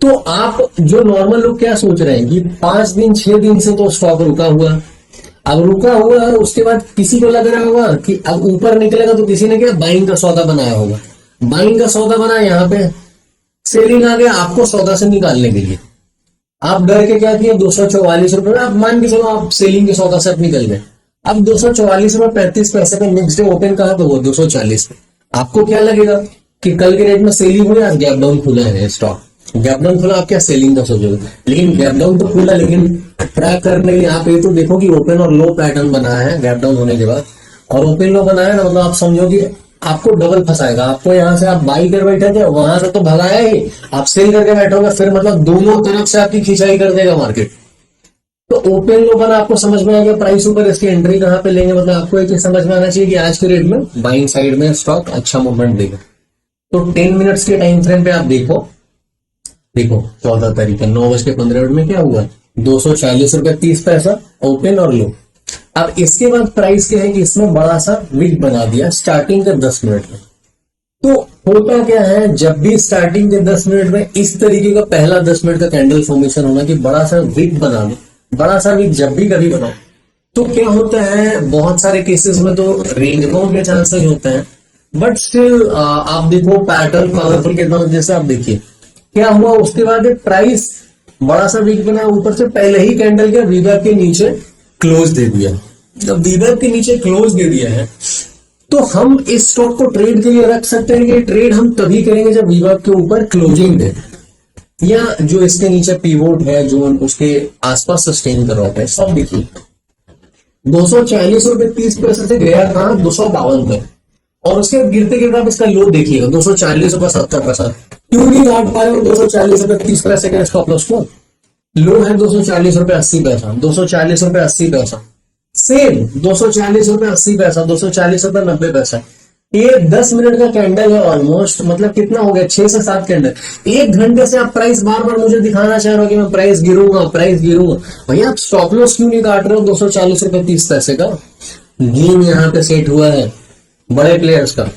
तो आप जो नॉर्मल लोग क्या सोच रहे हैं कि 5 दिन 6 दिन से तो स्टॉक रुका हुआ, अब रुका हुआ है, उसके बाद किसी को लग रहा होगा कि अब ऊपर निकलेगा, तो किसी ने क्या बाइंग का सौदा बनाया होगा, बाइंग का सौदा बनाया, यहाँ पे सेलिंग आ गया आपको सौदा से निकालने के लिए। आप डर के क्या किए, 244 रुपए, आप मान के चलो आप सेलिंग के सौदा से आप निकल गए। अब 244 रुपए 35 पैसे पे नेक्स्ट डे ओपन कहा, तो वो 240 पे। आपको क्या लगेगा कि कल के रेट में सेलिंग हुई, आज गैप डाउन खुला है स्टॉक, गैप डाउन खुला, आप क्या सेलिंग का सोचोगे? लेकिन गैप डाउन तो खुला, लेकिन ट्रैक करने के लिए आप ये तो देखो कि ओपन और लो पैटर्न बनाया है गैप डाउन होने के बाद, और ओपन लो बनाया ना, मतलब आप समझो कि आपको डबल फंसाएगा। आपको यहाँ से आप बाई कर बैठे थे, वहां से तो भगाया ही, आप सेल करके बैठोगे, फिर मतलब दोनों तरफ से आपकी खिंचाई कर देगा मार्केट। तो ओपन लो बना आपको समझ में आ गया, प्राइस ऊपर, इसकी एंट्री कहां पे लेंगे, मतलब आपको एक चीज समझ में आना चाहिए कि आज के रेट में बाइंग साइड में स्टॉक अच्छा मूवमेंट देगा। तो 10 मिनट्स के टाइम फ्रेम पे आप देखो, देखो 14 तारीख 9:15 में क्या हुआ, 240 रुपए 30 पैसा ओपन और लो। अब इसके बाद प्राइस क्या है कि इसमें बड़ा सा विक बना दिया स्टार्टिंग के 10 मिनट में। तो होता क्या है, जब भी स्टार्टिंग के 10 मिनट में इस तरीके का पहला 10 मिनट का कैंडल फॉर्मेशन होना कि बड़ा सा विक बना दो, बड़ा सा विक जब भी कभी बनाओ, तो क्या होता है, बहुत सारे केसेस में तो रेंज बाउंड के चांसेस होते हैं, बट स्टिल आप देखो पैटर्न पावरफुल कितना, जैसे आप देखिए क्या हुआ, उसके बाद प्राइस बड़ा सा विक बना, ऊपर से पहले ही कैंडल के वीवा के नीचे क्लोज दे दिया। जब वीवा के नीचे क्लोज दे दिया है, तो हम इस स्टॉक को ट्रेड के लिए रख सकते हैं कि ट्रेड हम तभी करेंगे जब वीवा के ऊपर क्लोजिंग दे, या जो इसके नीचे पीवोट है जो उसके आसपास सस्टेन कर रहा है। सब देखिए 240 रुपए 30 पैसे से गया था 252 पे, और उसके गिरते गिरते आप इसका लो देखिएगा 240 रुपए 70 पैसा। क्यों नहीं काट पा रहे हो 240 रुपए 30 पैसे के स्टॉप लॉस को? लो है 240 रुपए 80 पैसा, 240 रुपए 80 पैसा, सेम 240 रुपए 80 पैसा, 240 रुपए 90 पैसा। ये 10 मिनट का कैंडल है ऑलमोस्ट, मतलब कितना हो गया, 6 से 7 कैंडल। 1 घंटे से आप प्राइस बार बार मुझे दिखाना चाह रहे हो कि मैं प्राइस गिरूंगा, प्राइस गिरूंगा। भैया आप स्टॉप लॉस क्यों नहीं काट रहे हो 240 रुपए 30 पैसे का? गेम यहाँ पे सेट हुआ है बड़े प्लेयर्स का।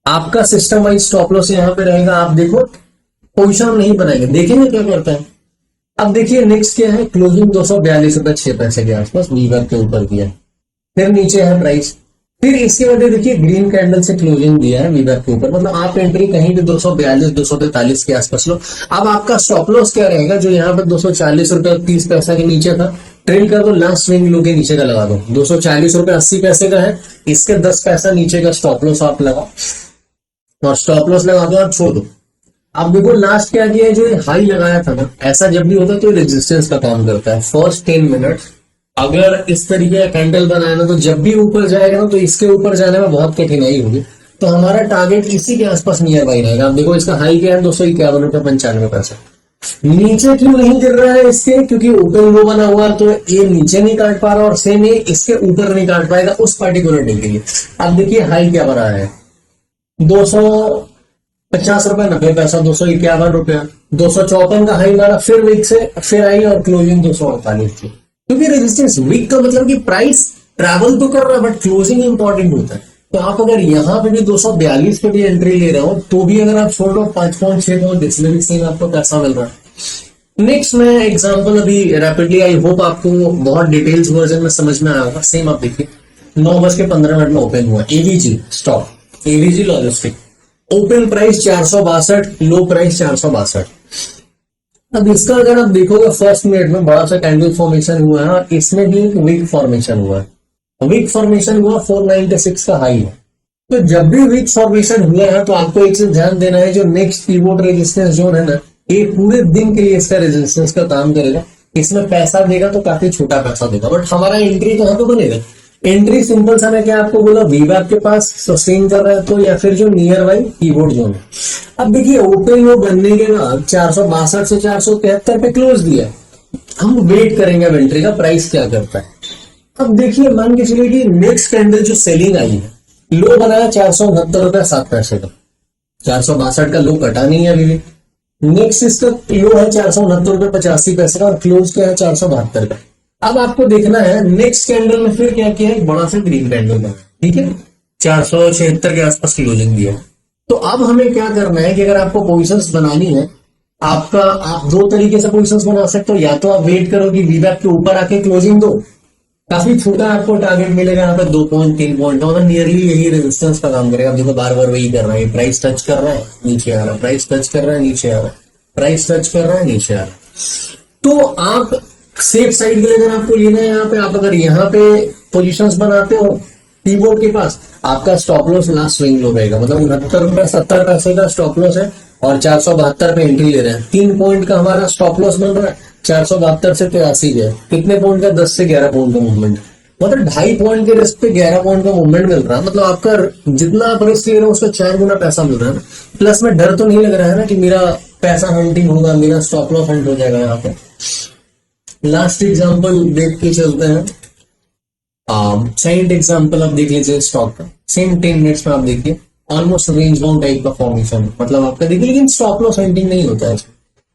आपका सिस्टम वाइज स्टॉप लॉस यहाँ पे रहेगा, आप देखो पोजिशन नहीं बनाएंगे, देखेंगे क्या करता है। अब देखिए नेक्स्ट क्या है, क्लोजिंग 242 रुपए 6 पैसे के आसपास वीवर के ऊपर किया, फिर नीचे है प्राइस, फिर इसके बाद देखिए ग्रीन कैंडल से क्लोजिंग दिया है वीवर के ऊपर, मतलब आप एंट्री कहीं भी 242 243 के आसपास लो। अब आपका स्टॉप लॉस क्या रहेगा, जो यहाँ पर 240 रुपए 30 पैसा के नीचे था, ट्रेड कर दो, लास्ट स्विंग लो के नीचे का लगा दो, 240 रुपए 80 पैसे का है, इसके 10 पैसा नीचे का स्टॉप लॉस आप लगाओ, और स्टॉप लॉस लगा दो आप छोड़ दो। अब देखो लास्ट क्या किया है, जो हाई लगाया था ना, ऐसा जब भी होता है तो रेजिस्टेंस का काम करता है। फर्स्ट 10 मिनट अगर इस तरीके का कैंडल बनाया ना, तो जब भी ऊपर जाएगा ना, तो इसके ऊपर जाने में बहुत कठिनाई होगी। तो हमारा टारगेट इसी के आसपास नियर बाई रहेगा। अब देखो इसका हाई क्या है, 251 रुपये 95 पैसे। नीचे क्यों नहीं गिर रहा है इसके, क्योंकि ओपन लो बना हुआ है, तो ये नीचे नहीं काट पा रहा और सेम ये इसके ऊपर नहीं काट पाएगा उस पर्टिकुलर डे के लिए। अब देखिए हाई क्या बना है, 250 रुपये 90 पैसा, 251 रुपया, 254 का हाई मारा, फिर वीक से फिर आई और क्लोजिंग 248 थी। क्योंकि रेजिस्टेंस वीक का मतलब कि प्राइस ट्रैवल तो कर रहा है बट क्लोजिंग इंपॉर्टेंट होता है। तो आप अगर यहाँ पे भी 242 पे भी एंट्री ले रहे हो, तो भी अगर आप छोड़ लो 5.6 इसमें भी सेम आपको पैसा मिल रहा है। नेक्स्ट मैं एग्जांपल अभी रैपिडली, आई होप आपको बहुत डिटेल्स वर्जन में समझ में आया होगा। सेम आप देखिए 9:15 में ओपन हुआ, AVG stock, AVG logistic, open price 462, low price 462। अब इसका अगर आप देखोगे फर्स्ट मिनट में बड़ा सा कैंडल फॉर्मेशन हुआ है और इसमें भी एक वीक फॉर्मेशन हुआ है। वीक फॉर्मेशन हुआ 496 का हाई है। तो जब भी वीक फॉर्मेशन हुआ है तो आपको एक चीज ध्यान देना है, जो नेक्स्ट पिवोट रेजिस्टेंस जोन है ना, ये पूरे दिन के लिए इसका रेजिस्टेंस का काम करेगा। इसमें पैसा देगा तो काफी छोटा पैसा देगा, बट हमारा एंट्री कहां पे बनेगा। एंट्री सिंपल सा मैं क्या आपको बोला, वीवैप के पास सस्टेन कर रहा है तो, या फिर जो नियर बाई कीबोर्ड जोन है। अब देखिए ओपन लो बनने के बाद 462 से 473 पे क्लोज दिया, हम वेट करेंगे अब एंट्री का प्राइस क्या करता है। अब देखिए मान के चलिए कि नेक्स्ट कैंडल जो सेलिंग आई है, लो बनाया 469 रुपये 7 पैसे का, 462 का लो कटा नहीं है अभी भी। नेक्स्ट इसका लो है 469 रुपये 85 पैसे का और क्लोज क्या है 472 का। अब आपको देखना है नेक्स्ट कैंडल में फिर क्या किया है, एक बड़ा सा ग्रीन कैंडल बना, ठीक है, 476 के आसपास क्लोजिंग दिया। तो अब हमें क्या करना है कि अगर आपको पोजीशंस बनानी है, आप दो तरीके से पोजीशंस बना सकते हो। या तो आप वेट करो कि वीवैप के ऊपर आके क्लोजिंग दो, काफी छोटा आपको टारगेट मिलेगा यहाँ पे 2.3 मतलब नियरली यही रेजिस्टेंस का काम करेगा। देखो बार बार वही कर रहा है, प्राइस टच कर रहा है नीचे आ रहा है, प्राइस टच कर रहा है नीचे आ रहा है, प्राइस टच कर रहा है नीचे आ रहा है। तो आप सेफ साइड के लिए अगर आपको लेना है, यहाँ पे आप अगर यहाँ पे पोजीशंस बनाते हो कीबोर्ड के पास, आपका stop loss last swing low रहेगा, मतलब 69 रुपये 70 पैसे का स्टॉप लॉस है और 472 पे एंट्री ले रहे हैं। 3 पॉइंट का हमारा स्टॉप लॉस बन रहा है, 472 से 83 है, कितने पॉइंट का, 10 से 11 पॉइंट का मूवमेंट, मतलब 2.5 पॉइंट के रिस्क पे 11 पॉइंट का मूवमेंट मिल रहा है। मतलब आपका जितना आप रिस्क ले रहे हो उसका 4 गुना पैसा मिल रहा है। प्लस में डर तो नहीं लग रहा है ना कि मेरा पैसा हंटिंग होगा, मेरा स्टॉप लॉस हंट हो जाएगा। यहाँ पे लास्ट एग्जाम्पल देख के चलते हैं। सेकंड एग्जाम्पल आप देख लीजिए स्टॉक का, सेम 10 मिनट्स में आप देखिए ऑलमोस्ट रेंज बाउंड टाइप का फॉर्मेशन, मतलब आपका देखिए, लेकिन स्टॉप लॉस हंटिंग नहीं होता है।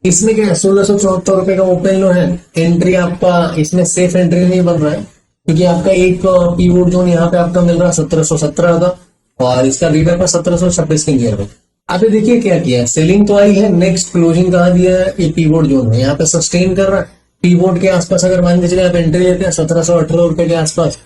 इसमें क्या है, 1674 रुपए का ओपन लो है, एंट्री आपका इसमें सेफ एंट्री नहीं बन रहा है क्योंकि आपका एक पीवोट जोन यहाँ पे आपका मिल रहा है 1717 का और इसका रीडर पर 1726 के नियर में। आप देखिए क्या किया है, सेलिंग तो आई है, नेक्स्ट क्लोजिंग कहाँ दिया है, ये पीवोट जोन है, यहाँ पे सस्टेन कर रहा है। पीवोट के आसपास अगर मान के चले आप एंट्री लेते हैं 1718 रुपए के आसपास,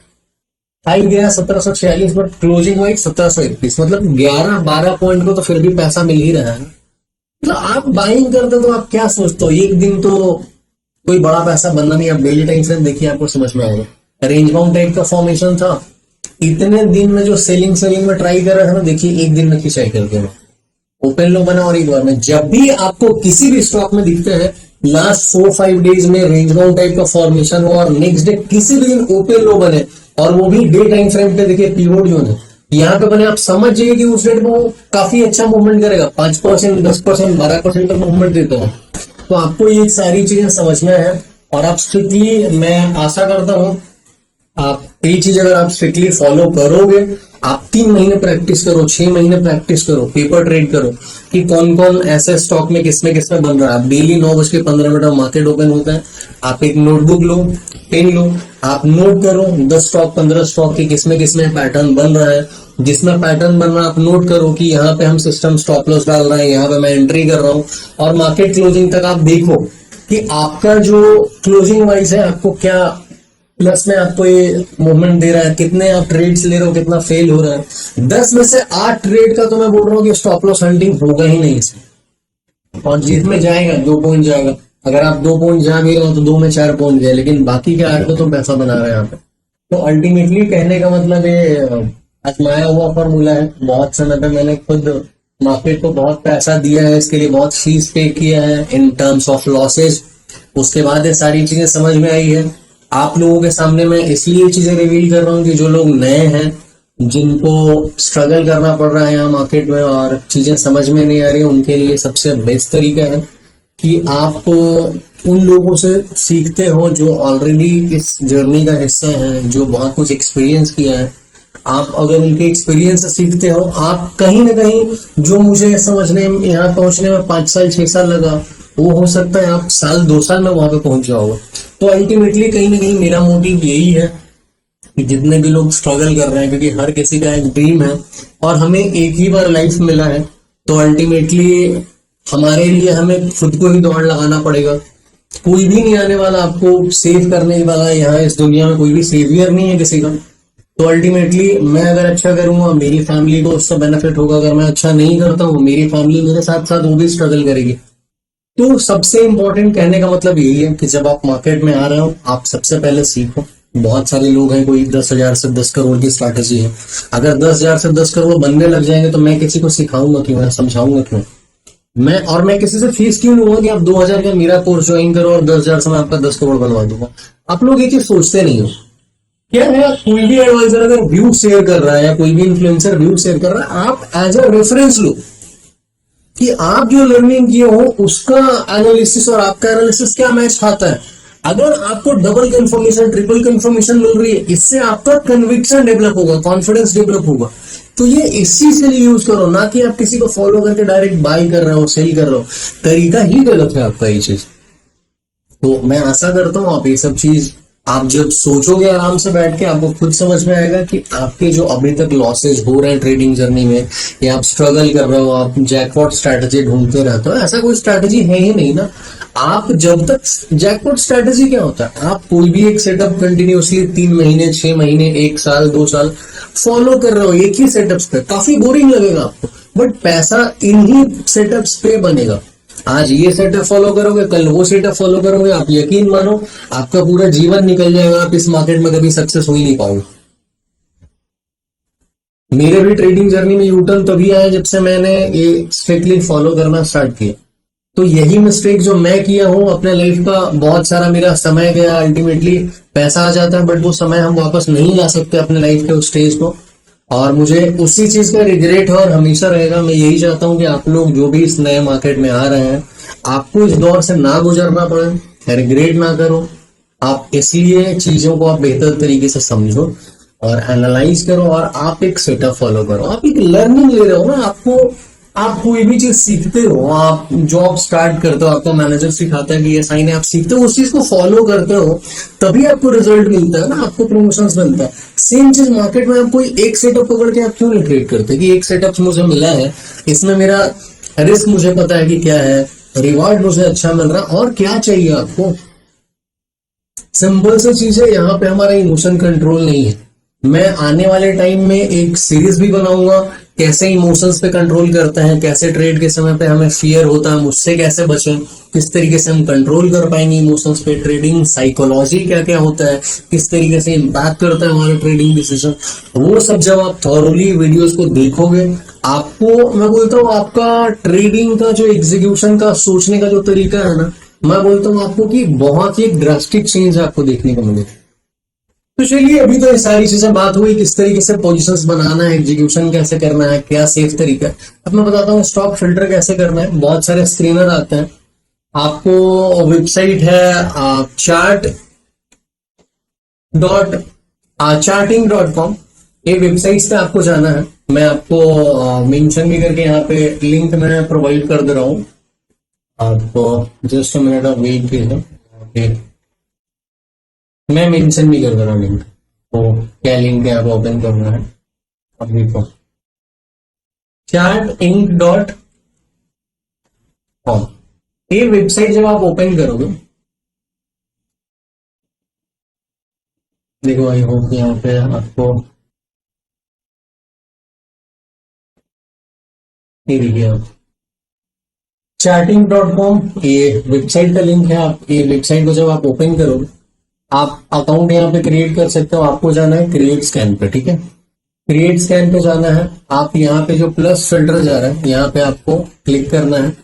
हाई गया 1746 बट क्लोजिंग हुई 1731, मतलब 11-12 पॉइंट को तो फिर भी पैसा मिल ही रहा है। मतलब आप बाइंग करते तो आप क्या सोचते हो, एक दिन तो कोई बड़ा पैसा बनना नहीं। आप डेली टाइम फ्रेम देखिए आपको समझ में आएगा। रेंज बाउंड टाइप का फॉर्मेशन था, इतने दिन में जो सेलिंग में ट्राई कर रहा है ना, देखिए एक दिन में खिंचाई करके ओपन लो बना और एक बार में। जब भी आपको किसी भी स्टॉक में दिखते हैं लास्ट 4-5 डेज में रेंज बाउंड टाइप का फॉर्मेशन हो और नेक्स्ट डे किसी भी दिन ओपन लो बने और वो भी डे टाइम फ्रेम पे, देखिए पीवोट जो है यहाँ पे बने, आप समझ जाइए कि उस रेट में वो काफी अच्छा मूवमेंट करेगा, 5%, 10%, 12% तक मूवमेंट देता है। तो आपको ये सारी चीजें समझना है और आप स्ट्रिक्टली, मैं आशा करता हूं आप ये चीज अगर आप स्ट्रिक्टली फॉलो करोगे, आप 3 महीने प्रैक्टिस करो, 6 महीने प्रैक्टिस करो, पेपर ट्रेड करो कि कौन कौन ऐसे स्टॉक में किसमें बन रहा है। आप डेली 9:15 मार्केट ओपन होता है, आप एक नोटबुक लो, पेन लो, आप नोट करो 10 स्टॉक 15 स्टॉक के किसमें पैटर्न बन रहा है। जिसमें पैटर्न बन रहा है आप नोट करो कि यहाँ पे हम सिस्टम स्टॉप लॉस डाल रहे हैं, यहाँ पे मैं एंट्री कर रहा हूँ और मार्केट क्लोजिंग तक आप देखो कि आपका जो क्लोजिंग वाइज है आपको क्या प्लस में आपको ये मूवमेंट दे रहा है, कितने आप ट्रेड्स ले रहे हो, कितना फेल हो रहा है। 10 में से 8 ट्रेड का तो मैं बोल रहा हूँ कि स्टॉप लॉस हंटिंग होगा ही नहीं इसमें, और जिसमें जाएगा 2 पॉइंट जाएगा। अगर आप 2 पॉइंट जा भी रहे हो तो 2 में 4 पॉइंट गए, लेकिन बाकी के 8 को तो पैसा बना रहे हैं यहाँ पे। तो अल्टीमेटली कहने का मतलब ये आजमाया हुआ फॉर्मूला है। बहुत समय पे मैंने खुद मार्केट को बहुत पैसा दिया है, इसके लिए बहुत फीस पे किया है इन टर्म्स ऑफ लॉसेज। उसके बाद ये सारी चीजें समझ में आई है। आप लोगों के सामने मैं इसलिए चीजें रिवील कर रहा हूँ कि जो लोग नए हैं, जिनको स्ट्रगल करना पड़ रहा है यहाँ मार्केट में और चीजें समझ में नहीं आ रही, उनके लिए सबसे बेस्ट तरीका है कि आप उन लोगों से सीखते हो जो ऑलरेडी इस जर्नी का हिस्सा है, जो बहुत कुछ एक्सपीरियंस किया है। आप अगर उनके एक्सपीरियंस से सीखते हो, आप कहीं ना कहीं जो मुझे समझने में, यहाँ पहुंचने में 5 साल 6 साल लगा, वो हो सकता है आप साल 2 साल में वहां पे पहुंच जाओगे। तो अल्टीमेटली कहीं ना कहीं मेरा मोटिव यही है कि जितने भी लोग स्ट्रगल कर रहे हैं, क्योंकि हर किसी का एक ड्रीम है और हमें एक ही बार लाइफ मिला है, तो अल्टीमेटली हमारे लिए हमें खुद को ही दौड़ लगाना पड़ेगा। कोई भी नहीं आने वाला आपको सेव करने वाला। यहाँ इस दुनिया में कोई भी सेवियर नहीं है किसी का। तो अल्टीमेटली मैं अगर अच्छा करूंगा, मेरी फैमिली को उससे बेनिफिट होगा। अगर मैं अच्छा नहीं करता हूँ, मेरी फैमिली मेरे साथ साथ वो भी स्ट्रगल करेगी। तो सबसे इंपॉर्टेंट कहने का मतलब यही है कि जब आप मार्केट में आ रहे हो, आप सबसे पहले सीखो। बहुत सारे लोग हैं, कोई 10,000 से 10 करोड़ की स्ट्रैटेजी है। अगर 10,000 से 10 करोड़ बनने लग जाएंगे तो मैं किसी को सिखाऊंगा क्यों, मैं समझाऊंगा क्यों? मैं किसी से फीस क्यों लूंगा कि आप 2,000 का मेरा कोर्स ज्वाइन करो और 10,000 से मैं आपका 10 करोड़ बनवा दूंगा। आप लोग ये चीज सोचते नहीं हो। क्या है, कोई भी एडवाइजर अगर व्यू शेयर कर रहा है या कोई भी इन्फ्लुएंसर व्यू शेयर कर रहा है, आप एज अ रेफरेंस लो कि आप जो लर्निंग किए हो उसका एनालिसिस और आपका एनालिसिस क्या मैच खाता है। अगर आपको डबल कंफर्मेशन, ट्रिपल कंफर्मेशन मिल रही है, इससे आपका कन्विक्शन डेवलप होगा, कॉन्फिडेंस डेवलप होगा। तो ये इस चीज के लिए यूज करो, ना कि आप किसी को फॉलो करके डायरेक्ट बाय कर रहे हो, सेल कर रहे हो। तरीका ही गलत है आपका ये चीज। तो मैं आशा करता हूँ आप ये सब चीज आप जब सोचोगे आराम से बैठ के, आपको खुद समझ में आएगा कि आपके जो अभी तक लॉसेज हो रहे हैं ट्रेडिंग जर्नी में, या आप स्ट्रगल कर रहे हो, आप जैकपॉट स्ट्रैटेजी ढूंढते रहते हो, ऐसा कोई स्ट्रैटेजी है ही नहीं ना। आप जब तक जैकपॉट स्ट्रैटेजी क्या होता है, आप कोई भी एक सेटअप कंटिन्यूअसली 3 महीने 6 महीने 1 साल 2 साल फॉलो कर रहे हो एक ही सेटअप्स पे, काफी बोरिंग लगेगा आपको, बट पैसा इन्हीं सेटअप्स पे बनेगा। आज ये सेटअप फॉलो करोगे, कल वो सेटअप फॉलो करोगे, आप यकीन मानो आपका पूरा जीवन निकल जाएगा, आप इस मार्केट में कभी सक्सेस हो ही नहीं पाओगे। मेरे भी ट्रेडिंग जर्नी में यूटर्न तभी आया जब से मैंने ये स्ट्रिक्टली फॉलो करना स्टार्ट किया। तो यही मिस्टेक जो मैं किया हूं अपने लाइफ का, बहुत सारा मेरा समय गया, अल्टीमेटली पैसा आ जाता है बट वो समय हम वापस नहीं ला सकते अपने लाइफ के उस स्टेज को, और मुझे उसी चीज का रिग्रेट है और हमेशा रहेगा। मैं यही चाहता हूं कि आप लोग जो भी इस नए मार्केट में आ रहे हैं, आपको इस दौर से ना गुजरना पड़े, रिग्रेट ना करो। आप इसलिए चीजों को आप बेहतर तरीके से समझो और एनालाइज करो और आप एक सेटअप फॉलो करो। आप एक लर्निंग ले रहे हो ना, आप कोई भी चीज सीखते हो, आप जॉब स्टार्ट करते हो, आपका मैनेजर सिखाता है कि ये साइन है, आप सीखते हो, उस चीज को फॉलो करते हो, तभी आपको रिजल्ट मिलता है ना, आपको प्रमोशंस मिलता है। सेम चीज मार्केट में आप कोई एक सेटअप पकड़ के आप क्यों नहीं ट्रेड करते कि एक सेटअप मुझे मिला है, इसमें मेरा रिस्क मुझे पता है कि क्या है, रिवॉर्ड मुझे अच्छा मिल रहा है, और क्या चाहिए आपको। सिंपल सी चीज है, यहाँ पे हमारा इमोशन कंट्रोल नहीं है। मैं आने वाले टाइम में एक सीरीज भी बनाऊंगा, कैसे इमोशंस पे कंट्रोल करते हैं, कैसे ट्रेड के समय पे हमें फियर होता है, मुझसे कैसे बचें, किस तरीके से हम कंट्रोल कर पाएंगे इमोशंस पे, ट्रेडिंग साइकोलॉजी क्या क्या होता है, किस तरीके से इम्पैक्ट करता है हमारे ट्रेडिंग डिसीजन। वो सब जब आप थॉरली वीडियोस को देखोगे, आपको मैं बोलता हूँ आपका ट्रेडिंग का जो एग्जीक्यूशन का सोचने का जो तरीका है ना, मैं बोलता हूँ आपको कि बहुत ही ड्रास्टिक चेंज आपको देखने को मिलेगा। तो चलिए, अभी तो ये सारी चीजें बात हुई, किस तरीके से पोजीशंस बनाना है, एग्जीक्यूशन कैसे करना है, क्या सेफ तरीका है। अब मैं बताता हूँ स्टॉक फिल्टर कैसे करना है। बहुत सारे स्क्रीनर आते हैं, आपको वेबसाइट है charting.com, ये वेबसाइट पे आपको जाना है। मैं आपको मेंशन भी करके यहाँ पे लिंक मैं प्रोवाइड कर दे रहा हूँ, आपको जस्ट मिनट ऑफ वेट कीजिए, मैं मेंशन भी कर दे रहा हूँ लिंक। तो क्या लिंक है, आप ओपन करना है। अब देखो chartinc.com, ये वेबसाइट जब आप ओपन करोगे, देखो आई होप यहाँ पे आपको ये देखिए, आप charting.com ये वेबसाइट का लिंक है। आप ये वेबसाइट को जब आप ओपन करोगे, आप अकाउंट यहाँ पे क्रिएट कर सकते हो। आपको जाना है क्रिएट स्कैन पे, ठीक है। क्रिएट स्कैन पे जाना है, आप यहाँ पे जो प्लस फिल्टर जा रहा है यहाँ पे आपको क्लिक करना है।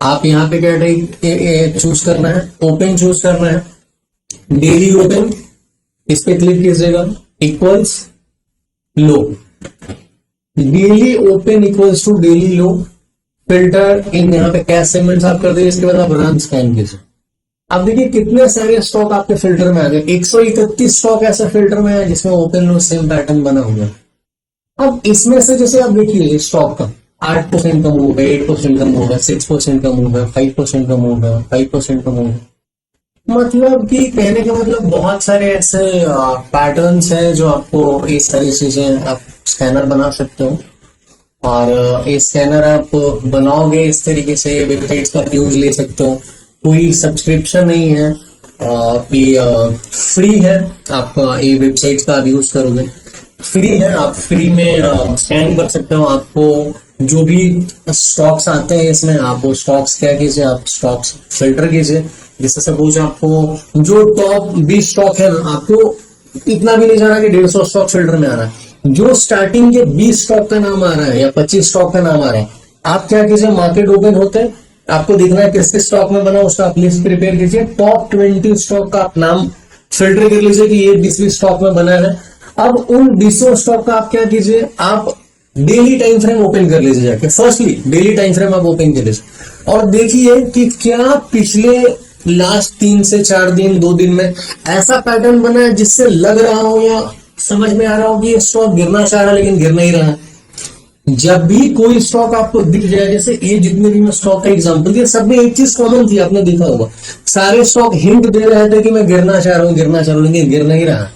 आप यहाँ पे क्या टाइप चूज करना है, ओपन चूज करना है, डेली ओपन इस पे क्लिक कीजिएगा, equals low, daily open equals to daily low, filter इन यहाँ पे कैश सेगमेंट्स आप कर दीजिए। इसके बाद आप रन स्कैन कीजिए। अब देखिए कितने सारे स्टॉक आपके फिल्टर में आ गए, 131 स्टॉक ऐसे फिल्टर में है जिसमें ओपन लो सेम पैटर्न बना हुआ है। अब इसमें से जैसे आप देखिए स्टॉक का 8% का मूव है, 8% का मूव है, 6% का मूव है, 5% का मूव है, 5% का मूव है। मतलब कि कहने का मतलब बहुत सारे ऐसे पैटर्न्स हैं जो आपको इस तरह चीजें आप स्कैनर बना सकते हो। और ये स्कैनर आप बनाओगे इस तरीके से, वेबसाइट्स का यूज ले सकते हो, कोई सब्सक्रिप्शन नहीं है, फ्री है। आप ये वेबसाइट्स का आप यूज करोगे फ्री है, आप फ्री में स्कैन कर सकते हो। आपको जो भी स्टॉक्स आते हैं इसमें आप वो स्टॉक्स क्या कीजिए, आप स्टॉक्स फिल्टर कीजिए। जैसे सपोज आपको जो टॉप 20 स्टॉक है ना, आपको इतना भी नहीं जाना कि 150 स्टॉक फिल्टर में आ रहा है, जो स्टार्टिंग के 20 स्टॉक का नाम आ रहा है या 25 स्टॉक का नाम आ रहा है, आप क्या कीजिए, मार्केट ओपन होते हैं, आपको देखना है किस किस स्टॉक में बना, उसका आप लिस्ट प्रिपेयर कीजिए। टॉप 20 स्टॉक का आप नाम फिल्टर कर लीजिए कि ये 20 स्टॉक में बना है। अब उन 20 स्टॉक का आप क्या कीजिए, आप डेली टाइम फ्रेम ओपन कर लीजिए जाके। फर्स्टली डेली टाइम फ्रेम आप ओपन कर लीजिए और देखिए कि क्या पिछले लास्ट 3 से 4 दिन 2 दिन में ऐसा पैटर्न बना है जिससे लग रहा हो या समझ में आ रहा हो कि ये स्टॉक गिरना चाह रहा है लेकिन गिर नहीं रहा है। जब भी कोई स्टॉक आपको दिख जाए, जैसे ये जितने भी मैं स्टॉक का एग्जांपल दिया, सब में एक चीज कॉमन थी, आपने देखा होगा, सारे स्टॉक हिंट दे रहे थे कि मैं गिरना चाह रहा हूं लेकिन गिर नहीं रहा।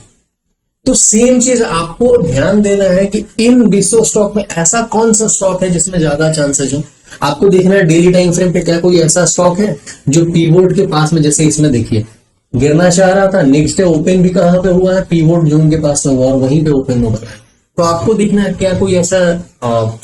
तो सेम चीज आपको ध्यान देना है कि इन 20 स्टॉक में ऐसा कौन सा स्टॉक है जिसमें ज्यादा चांसेस हो। आपको देखना है डेली टाइम फ्रेम पे क्या कोई ऐसा स्टॉक है जो पीवोट के पास में, जैसे इसमें देखिए गिरना चाह रहा था, नेक्स्ट डे ओपन भी कहां पे हुआ है, पीवोट जोन के पास में हुआ और वहीं पे ओपन हुआ है। तो आपको देखना है क्या कोई ऐसा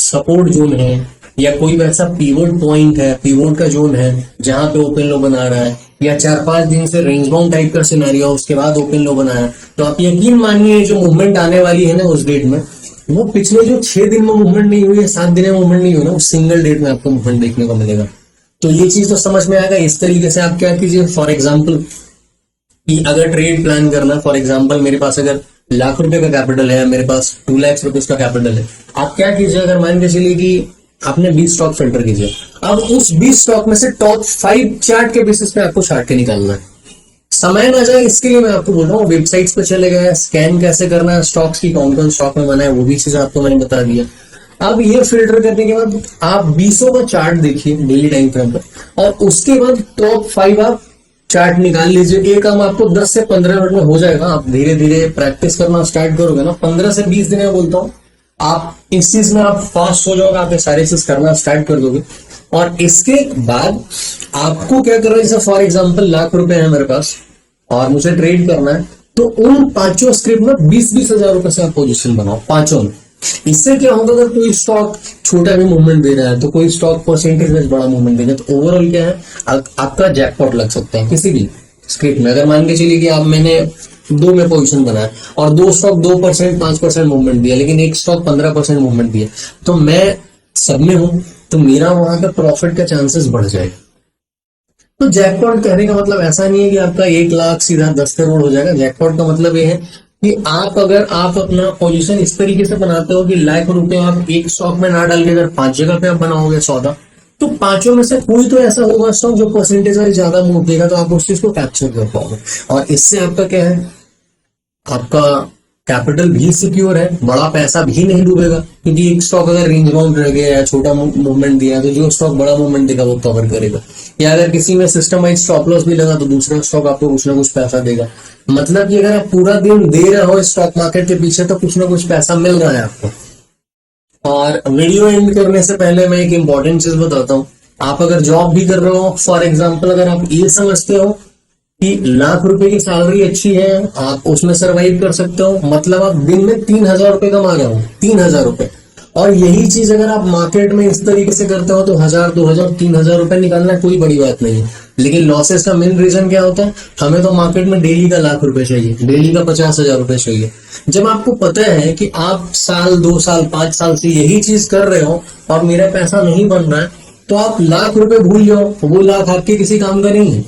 सपोर्ट जोन है या कोई वैसा पीवोट पॉइंट है, पीवोट का जोन है जहां पे ओपन लो बना रहा है, या 4-5 दिन से रेंज बाउंड टाइप का सिनेरियो उसके बाद ओपन लो बना है। तो आप यकीन मानिए जो मूवमेंट आने वाली है ना उस डेट में, वो पिछले जो 6 दिन में मूवमेंट नहीं हुई है, 7 दिन में मूवमेंट नहीं हुई ना, उस सिंगल डेट में आपको मूवमेंट देखने को मिलेगा। तो ये चीज तो समझ में आएगा। इस तरीके से आप क्या कीजिए, फॉर एग्जाम्पल कि अगर ट्रेड प्लान करना, फॉर एग्जाम्पल मेरे पास अगर ₹1,00,000 का कैपिटल है, मेरे पास 2 लाख रुपीज का कैपिटल है, आप क्या कीजिए, अगर मान के चलिए कि आपने 20 स्टॉक फिल्टर कीजिए, अब उस 20 स्टॉक में से टॉप 5 चार्ट के बेसिस पे आपको छाट के निकालना है। समय ना जाए इसके लिए मैं आपको बोल रहा हूँ, वेबसाइट्स पे चले गए, स्कैन कैसे करना है, स्टॉक्स की कौन कौन स्टॉक में बना है, वो भी चीज आपको मैंने बता दिया। अब ये फिल्टर करने के बाद आप 20 का चार्ट देखिए डेली टाइम फ्रेम पर, और उसके बाद टॉप 5 आप चार्ट निकाल लीजिए। ये काम आपको 10 से 15 मिनट में हो जाएगा। आप धीरे धीरे प्रैक्टिस करना स्टार्ट करोगे ना, 15 से 20 दिन में बोलता हूँ, आप इस चीज में आप फास्ट हो जाओगे, आप ये सारी चीज करना स्टार्ट कर दोगे। और इसके बाद आपको क्या करना है, जैसे फॉर एग्जांपल ₹1,00,000 है मेरे पास और मुझे ट्रेड करना है, तो उन 5 स्क्रिप्ट में 20-20 हजार रुपए से आप पोजीशन बनाओ 5 में। इससे क्या होगा, अगर कोई स्टॉक छोटा भी मूवमेंट दे रहा है तो कोई स्टॉक परसेंटेज में बड़ा मूवमेंट दे रहा है, तो ओवरऑल क्या है, आपका जैकपॉट लग सकता है किसी भी स्क्रिप्ट में। अगर मान के चलिए कि आप मैंने 2 में पोजीशन बनाया और 2 स्टॉक 2% 5% मूवमेंट दिया, लेकिन एक स्टॉक 15% मूवमेंट दिया, तो मैं सब में हूं, तो मेरा वहां का प्रॉफिट का चांसेस बढ़ जाएगा। तो जैकपॉट कहने का मतलब ऐसा नहीं है कि आपका 1 लाख सीधा 10 करोड़ हो जाएगा। जैकपॉट का मतलब ये है कि अगर आप अपना पोजीशन इस तरीके से बनाते हो कि ₹1,00,000 आप एक स्टॉक में ना डाल के अगर 5 जगह पे आप बनाओगे सौदा, तो 5 में से कोई तो ऐसा होगा स्टॉक जो परसेंटेज वाइज ज्यादा मूव देगा, तो आप उस चीज को कैप्चर कर पाओगे। और इससे आपका क्या है, आपका कैपिटल भी सिक्योर है, बड़ा पैसा भी नहीं डूबेगा, क्योंकि एक स्टॉक अगर रेंज बाउंड रह गया या छोटा मूवमेंट दिया तो जो स्टॉक बड़ा मूवमेंट देगा वो कवर करेगा। या अगर किसी में सिस्टम वाइज स्टॉप लॉस भी लगा तो दूसरा स्टॉक आपको कुछ ना कुछ पैसा देगा। मतलब कि अगर आप पूरा दिन दे रहे हो स्टॉक मार्केट के पीछे तो कुछ ना कुछ पैसा मिल रहा है आपको। और वीडियो एंड करने से पहले मैं एक इंपॉर्टेंट चीज बताता हूँ। आप अगर जॉब भी कर रहे हो, फॉर एग्जाम्पल अगर आप ये समझते हो कि ₹1,00,000 की सैलरी अच्छी है, आप उसमें सरवाइव कर सकते हो, मतलब आप दिन में ₹3,000 कमा रहे हो, ₹3,000, और यही चीज अगर आप मार्केट में इस तरीके से करते हो तो 1000 2000 3000 रुपए निकालना कोई बड़ी बात नहीं है। लेकिन लॉसेस का मेन रीजन क्या होता है, हमें तो मार्केट में डेली का लाख रुपए चाहिए, डेली का 50,000 रुपए चाहिए। जब आपको पता है कि आप साल 2 साल 5 साल से यही चीज कर रहे हो और मेरा पैसा नहीं बन रहा है, तो आप लाख रुपए भूल जाओ, वो लाख आपके किसी काम का नहीं है।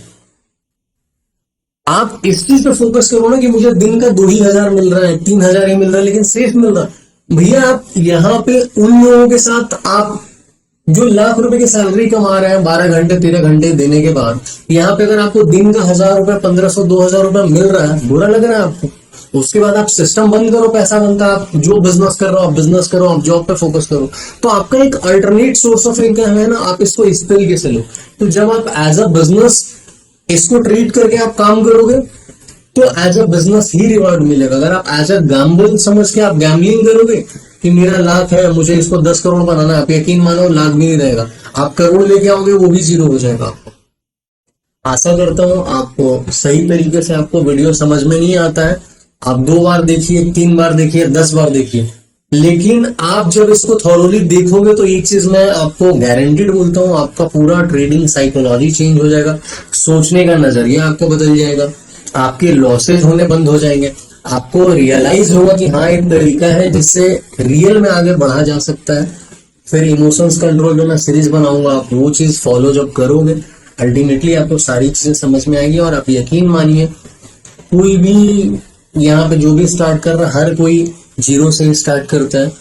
आप इस चीज पे फोकस करो ना कि मुझे दिन का 2,000 मिल रहा है, 3,000 ही मिल रहा है, लेकिन सेफ मिल रहा है। भैया आप यहाँ पे उन लोगों के साथ, आप जो लाख रुपए की सैलरी कमा रहे हैं 12 घंटे 13 घंटे देने के बाद, यहाँ पे अगर आपको दिन का 1,000 रुपए 1,500 2,000 रुपए मिल रहा है, बुरा लग रहा है आपको? उसके बाद आप सिस्टम बंद करो, पैसा बनता है, आप जो बिजनेस कर रहे हो आप बिजनेस करो, आप जॉब पे फोकस करो। तो आपका एक अल्टरनेट सोर्स ऑफ इनकम है ना, आप इसको इस तरीके से लो। तो जब आप एज अ बिजनेस इसको ट्रीट करके आप काम करोगे तो एज अ बिजनेस ही रिवॉर्ड मिलेगा। अगर आप एज अ गैम्बल समझ के आप गैम्बलिंग करोगे कि मेरा लाख है मुझे इसको 10 करोड़ बनाना है, आप यकीन मानो लाख भी नहीं रहेगा, आप करोड़ लेके आओगे वो भी जीरो हो जाएगा आपको। आशा करता हूं आपको सही तरीके से आपको वीडियो समझ में नहीं आता है, आप 2 बार देखिए, 3 बार देखिए, 10 बार देखिए, लेकिन आप जब इसको थॉरोली देखोगे तो एक चीज मैं आपको गारंटीड बोलता हूं, आपका पूरा ट्रेडिंग साइकोलॉजी चेंज हो जाएगा, सोचने का नजरिया आपका बदल जाएगा, आपके लॉसेज होने बंद हो जाएंगे, आपको रियलाइज होगा कि हाँ एक तरीका है जिससे रियल में आगे बढ़ा जा सकता है। फिर इमोशंस कंट्रोल जो मैं सीरीज बनाऊंगा, आप वो चीज फॉलो जब करोगे अल्टीमेटली आपको सारी चीजें समझ में आएगी। और आप यकीन मानिए कोई भी यहाँ पे जो भी स्टार्ट कर रहा है, हर कोई जीरो से स्टार्ट करता है।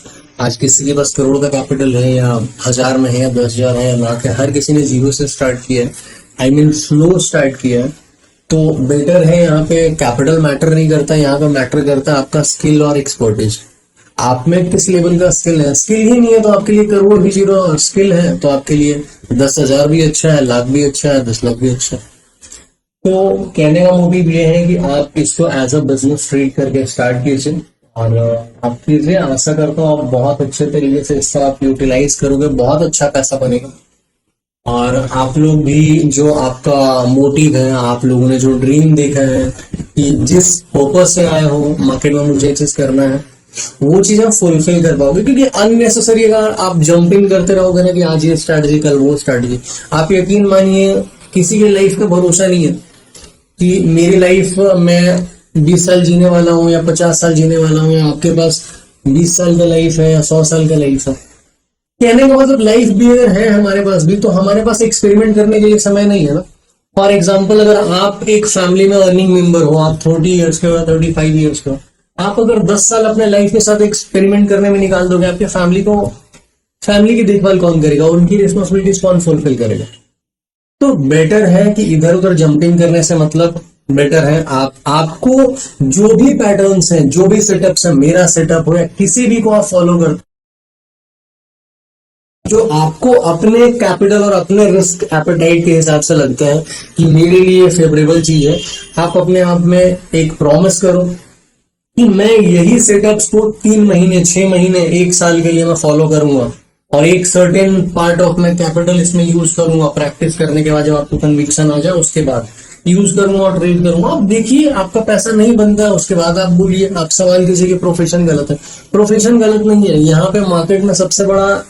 आज किसी के पास करोड़ का कैपिटल है या 1000 में है या 10,000 है या लाख है, हर किसी ने जीरो से स्टार्ट किया है, आई मीन स्लो स्टार्ट किया है। तो बेटर है, यहाँ पे कैपिटल मैटर नहीं करता, यहाँ पे मैटर करता है आपका स्किल और एक्सपर्टीज। आप में किस लेवल का स्किल है, स्किल ही नहीं है तो आपके लिए करोड़ भी जीरो, स्किल है तो आपके लिए 10,000 भी अच्छा है, लाख भी अच्छा है, 10 लाख भी अच्छा है। तो कहने का मोटिव ये है कि आप इसको एज अ बिजनेस ट्रीट करके स्टार्ट कीजिए और आप कीजिए। आशा करता हूँ आप बहुत अच्छे तरीके से इसका आप यूटिलाइज करोगे, बहुत अच्छा पैसा बनेगा। और आप लोग भी जो आपका मोटिव है, आप लोगों ने जो ड्रीम देखा है कि जिस पर्पस से आए हो मार्केट में मुझे चीज करना है, वो चीज आप फुलफिल कर पाओगे। क्योंकि अननेसेसरी अगर आप जंपिंग करते रहोगे ना कि आज ये स्ट्रैटेजी कल वो स्ट्रैटेजी, आप यकीन मानिए किसी की लाइफ का भरोसा नहीं है कि मेरी लाइफ में 20 साल जीने वाला हूँ या 50 साल जीने वाला हूँ, या आपके पास 20 साल का लाइफ है या 100 साल का लाइफ है। कहने का मतलब लाइफ भी अगर है हमारे पास भी, तो हमारे पास एक्सपेरिमेंट करने के लिए समय नहीं है ना। फॉर एग्जाम्पल अगर आप एक फैमिली में अर्निंग मेंबर हो, आप 30 ईयर्स के हो, 35 ईयर्स के हो, आप अगर 10 साल अपने लाइफ के साथ एक्सपेरिमेंट करने में निकाल दोगे, आपके फैमिली की देखभाल कौन करेगा, उनकी रिस्पॉन्सिबिलिटीज कौन फुलफिल करेगा? तो बेटर है कि इधर उधर जंपिंग करने से मतलब बेटर है आपको जो भी पैटर्न्स हैं, जो भी सेटअप्स हैं, मेरा सेटअप हो या किसी भी को आप फॉलो करते जो आपको अपने कैपिटल और अपने रिस्क एपेटाइट के हिसाब से लगता है कि मेरे लिए फेवरेबल चीज है, आप अपने आप में एक प्रॉमिस करो कि मैं यही सेटअप्स को 3 महीने 6 महीने 1 साल के लिए मैं फॉलो करूंगा और एक certain part of my capital इसमें यूज करूंगा। प्रैक्टिस करने के बाद जब आपको कन्विक्शन आ जाए उसके बाद यूज करूंगा और ट्रेड करूंगा। आप देखिए आपका पैसा नहीं बनता है, उसके बाद आप बोलिए, आप सवाल कीजिए कि प्रोफेशन गलत है। प्रोफेशन गलत नहीं है, यहाँ पे मार्केट में सबसे बड़ा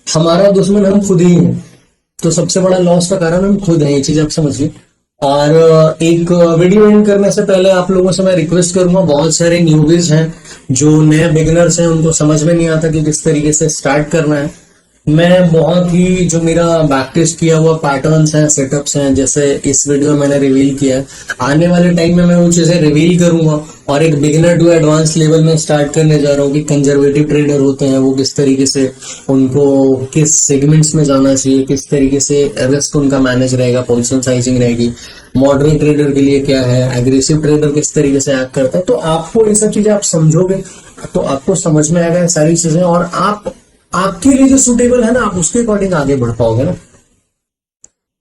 हमारा दुश्मन हम खुद ही हैं, तो सबसे बड़ा लॉस का कारण हम खुद हैं, ये चीज आप समझिए। और एक वीडियो एंड करने से पहले आप लोगों से मैं रिक्वेस्ट करूंगा, बहुत सारे न्यूबीज हैं जो नए बिगिनर्स हैं, उनको समझ में नहीं आता कि किस तरीके से स्टार्ट करना है। मैं बहुत ही जो मेरा प्रैक्टिस किया हुआ पैटर्न्स हैं, सेटअप्स हैं, जैसे इस वीडियो में मैंने रिवील किया है, आने वाले टाइम में मैं वो चीजें रिवील करूंगा और एक बिगिनर टू एडवांस लेवल में स्टार्ट करने जा रहा हूँ कि कंजर्वेटिव ट्रेडर होते हैं वो किस तरीके से, उनको किस सेगमेंट्स में जाना चाहिए, किस तरीके से रिस्क उनका मैनेज रहेगा, पोजीशन साइजिंग रहेगी, मॉडरेट ट्रेडर के लिए क्या है, एग्रेसिव ट्रेडर किस तरीके से एक्ट करता है। तो आपको ये सब चीजें आप समझोगे तो आपको समझ में आएगा सारी चीजें, और आपके लिए जो सुटेबल है ना, आप उसके अकॉर्डिंग आगे बढ़ पाओगे ना।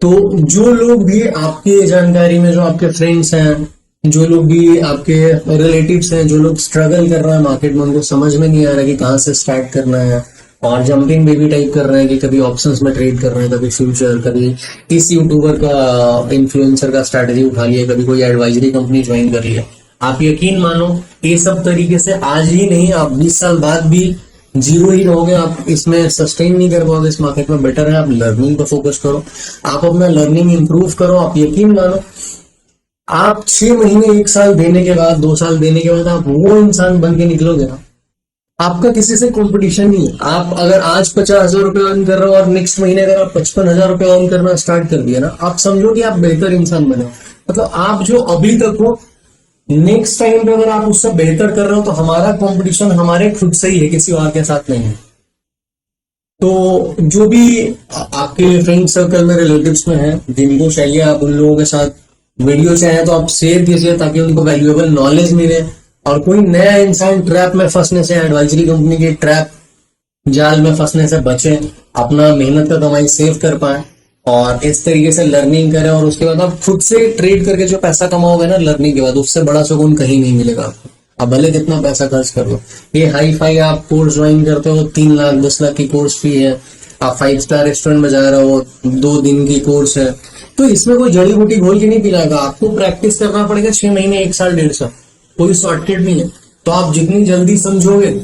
तो जो लोग भी आपके जानकारी में, जो आपके फ्रेंड्स हैं, जो लोग भी आपके रिलेटिव्स हैं, जो लोग स्ट्रगल कर रहे हैं मार्केट में, उनको समझ में नहीं आ रहा कि कहाँ से स्टार्ट करना है और जंपिंग बेबी टाइप कर रहे हैं कि कभी ऑप्शंस में ट्रेड कर रहे हैं, कभी फ्यूचर, कभी इस यूट्यूबर का इन्फ्लुएंसर का स्ट्रैटेजी उठा लिया, कभी कोई एडवाइजरी कंपनी ज्वाइन कर लिया। आप यकीन मानो ये सब तरीके से आज ही नहीं, आप 20 साल बाद भी जीरो ही रहोगे, आप इसमें सस्टेन नहीं कर पाओगे इस मार्केट में। बेटर है आप लर्निंग पर फोकस करो, आप अपना लर्निंग इंप्रूव करो। आप यकीन मानो, आप 6 महीने 1 साल देने के बाद, 2 साल देने के बाद आप वो इंसान बन के निकलोगे ना, आपका किसी से कंपटीशन नहीं है। आप अगर आज 50,000 रुपए अर्न कर रहे हो और नेक्स्ट महीने अगर आप 55,000 रुपए अर्न करना स्टार्ट कर दिया ना, आप समझो कि आप बेहतर इंसान बने हो। मतलब आप जो अभी तक हो, नेक्स्ट टाइम पे अगर आप उससे बेहतर कर रहे हो, तो हमारा कंपटीशन हमारे खुद से ही है, किसी और के साथ नहीं है। तो जो भी आपके फ्रेंड सर्कल में, रिलेटिव्स में है, जिनको चाहिए आप उन लोगों के साथ वीडियो चाहे तो आप शेयर कीजिए, ताकि उनको वैल्यूएबल नॉलेज मिले और कोई नया इंसान ट्रैप में फंसने से, एडवाइजरी कंपनी के ट्रैप जाल में फंसने से बचे, अपना मेहनत का कमाई सेव कर पाए और इस तरीके से लर्निंग करें। और उसके बाद आप खुद से ट्रेड करके जो पैसा कमाओगे ना लर्निंग के बाद, उससे बड़ा सुकून कहीं नहीं मिलेगा आपको। अब भले कितना पैसा खर्च कर लो, ये हाई फाई आप कोर्स ज्वाइन करते हो, 3 लाख 10 लाख की कोर्स फी है, आप 5 स्टार रेस्टोरेंट में जा रहे हो, 2 दिन की कोर्स है, तो इसमें कोई जड़ी बूटी घोल के नहीं पिलाएगा। आपको प्रैक्टिस करना पड़ेगा 6 महीने 1 साल 1.5 साल, कोई शॉर्टकट नहीं है। तो आप जितनी जल्दी समझोगे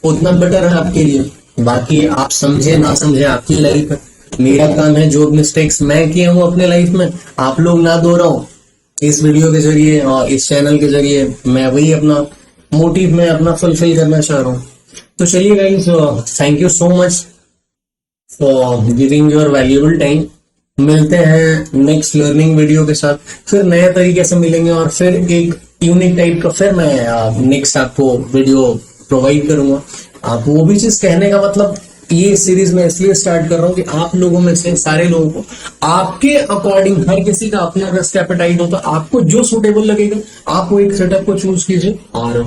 उतना बेटर है आपके लिए। बाकी आप समझे ना समझे आपकी लाइफ है, मेरा काम है जो मिस्टेक्स मैं किया हूं अपने लाइफ में आप लोग ना दोहराओ। इस वीडियो के जरिए और इस चैनल के जरिए मैं वही अपना मोटिव में अपना फुलफिल करना चाह रहा हूँ। तो चलिए guys, thank you so much for giving your valuable time. मिलते हैं नेक्स्ट लर्निंग वीडियो के साथ, फिर नए तरीके से मिलेंगे और फिर एक यूनिक टाइप का फिर मैं नेक्स्ट आपको वीडियो प्रोवाइड करूंगा। आप वो भी चीज कहने का मतलब, ये सीरीज में इसलिए स्टार्ट कर रहा हूँ कि आप लोगों में से सारे लोगों को आपके अकॉर्डिंग, हर किसी का अपना रिस्क एपेटाइट होता है, आपको जो सुटेबल लगेगा आप वो एक सेटअप को चूज कीजिए और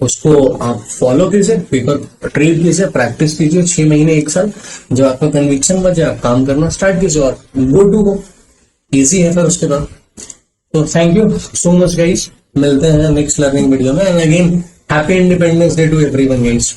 उसको आप फॉलो कीजिए, पेपर ट्रेड कीजिए, प्रैक्टिस कीजिए 6 महीने 1 साल। जब आपका कन्विक्शन बचे आप काम करना स्टार्ट कीजिए और गो टू गो, इजी है फिर उसके बाद। तो thank you so much guys, मिलते हैं नेक्स्ट लर्निंग वीडियो में। And again happy independence day to everyone guys.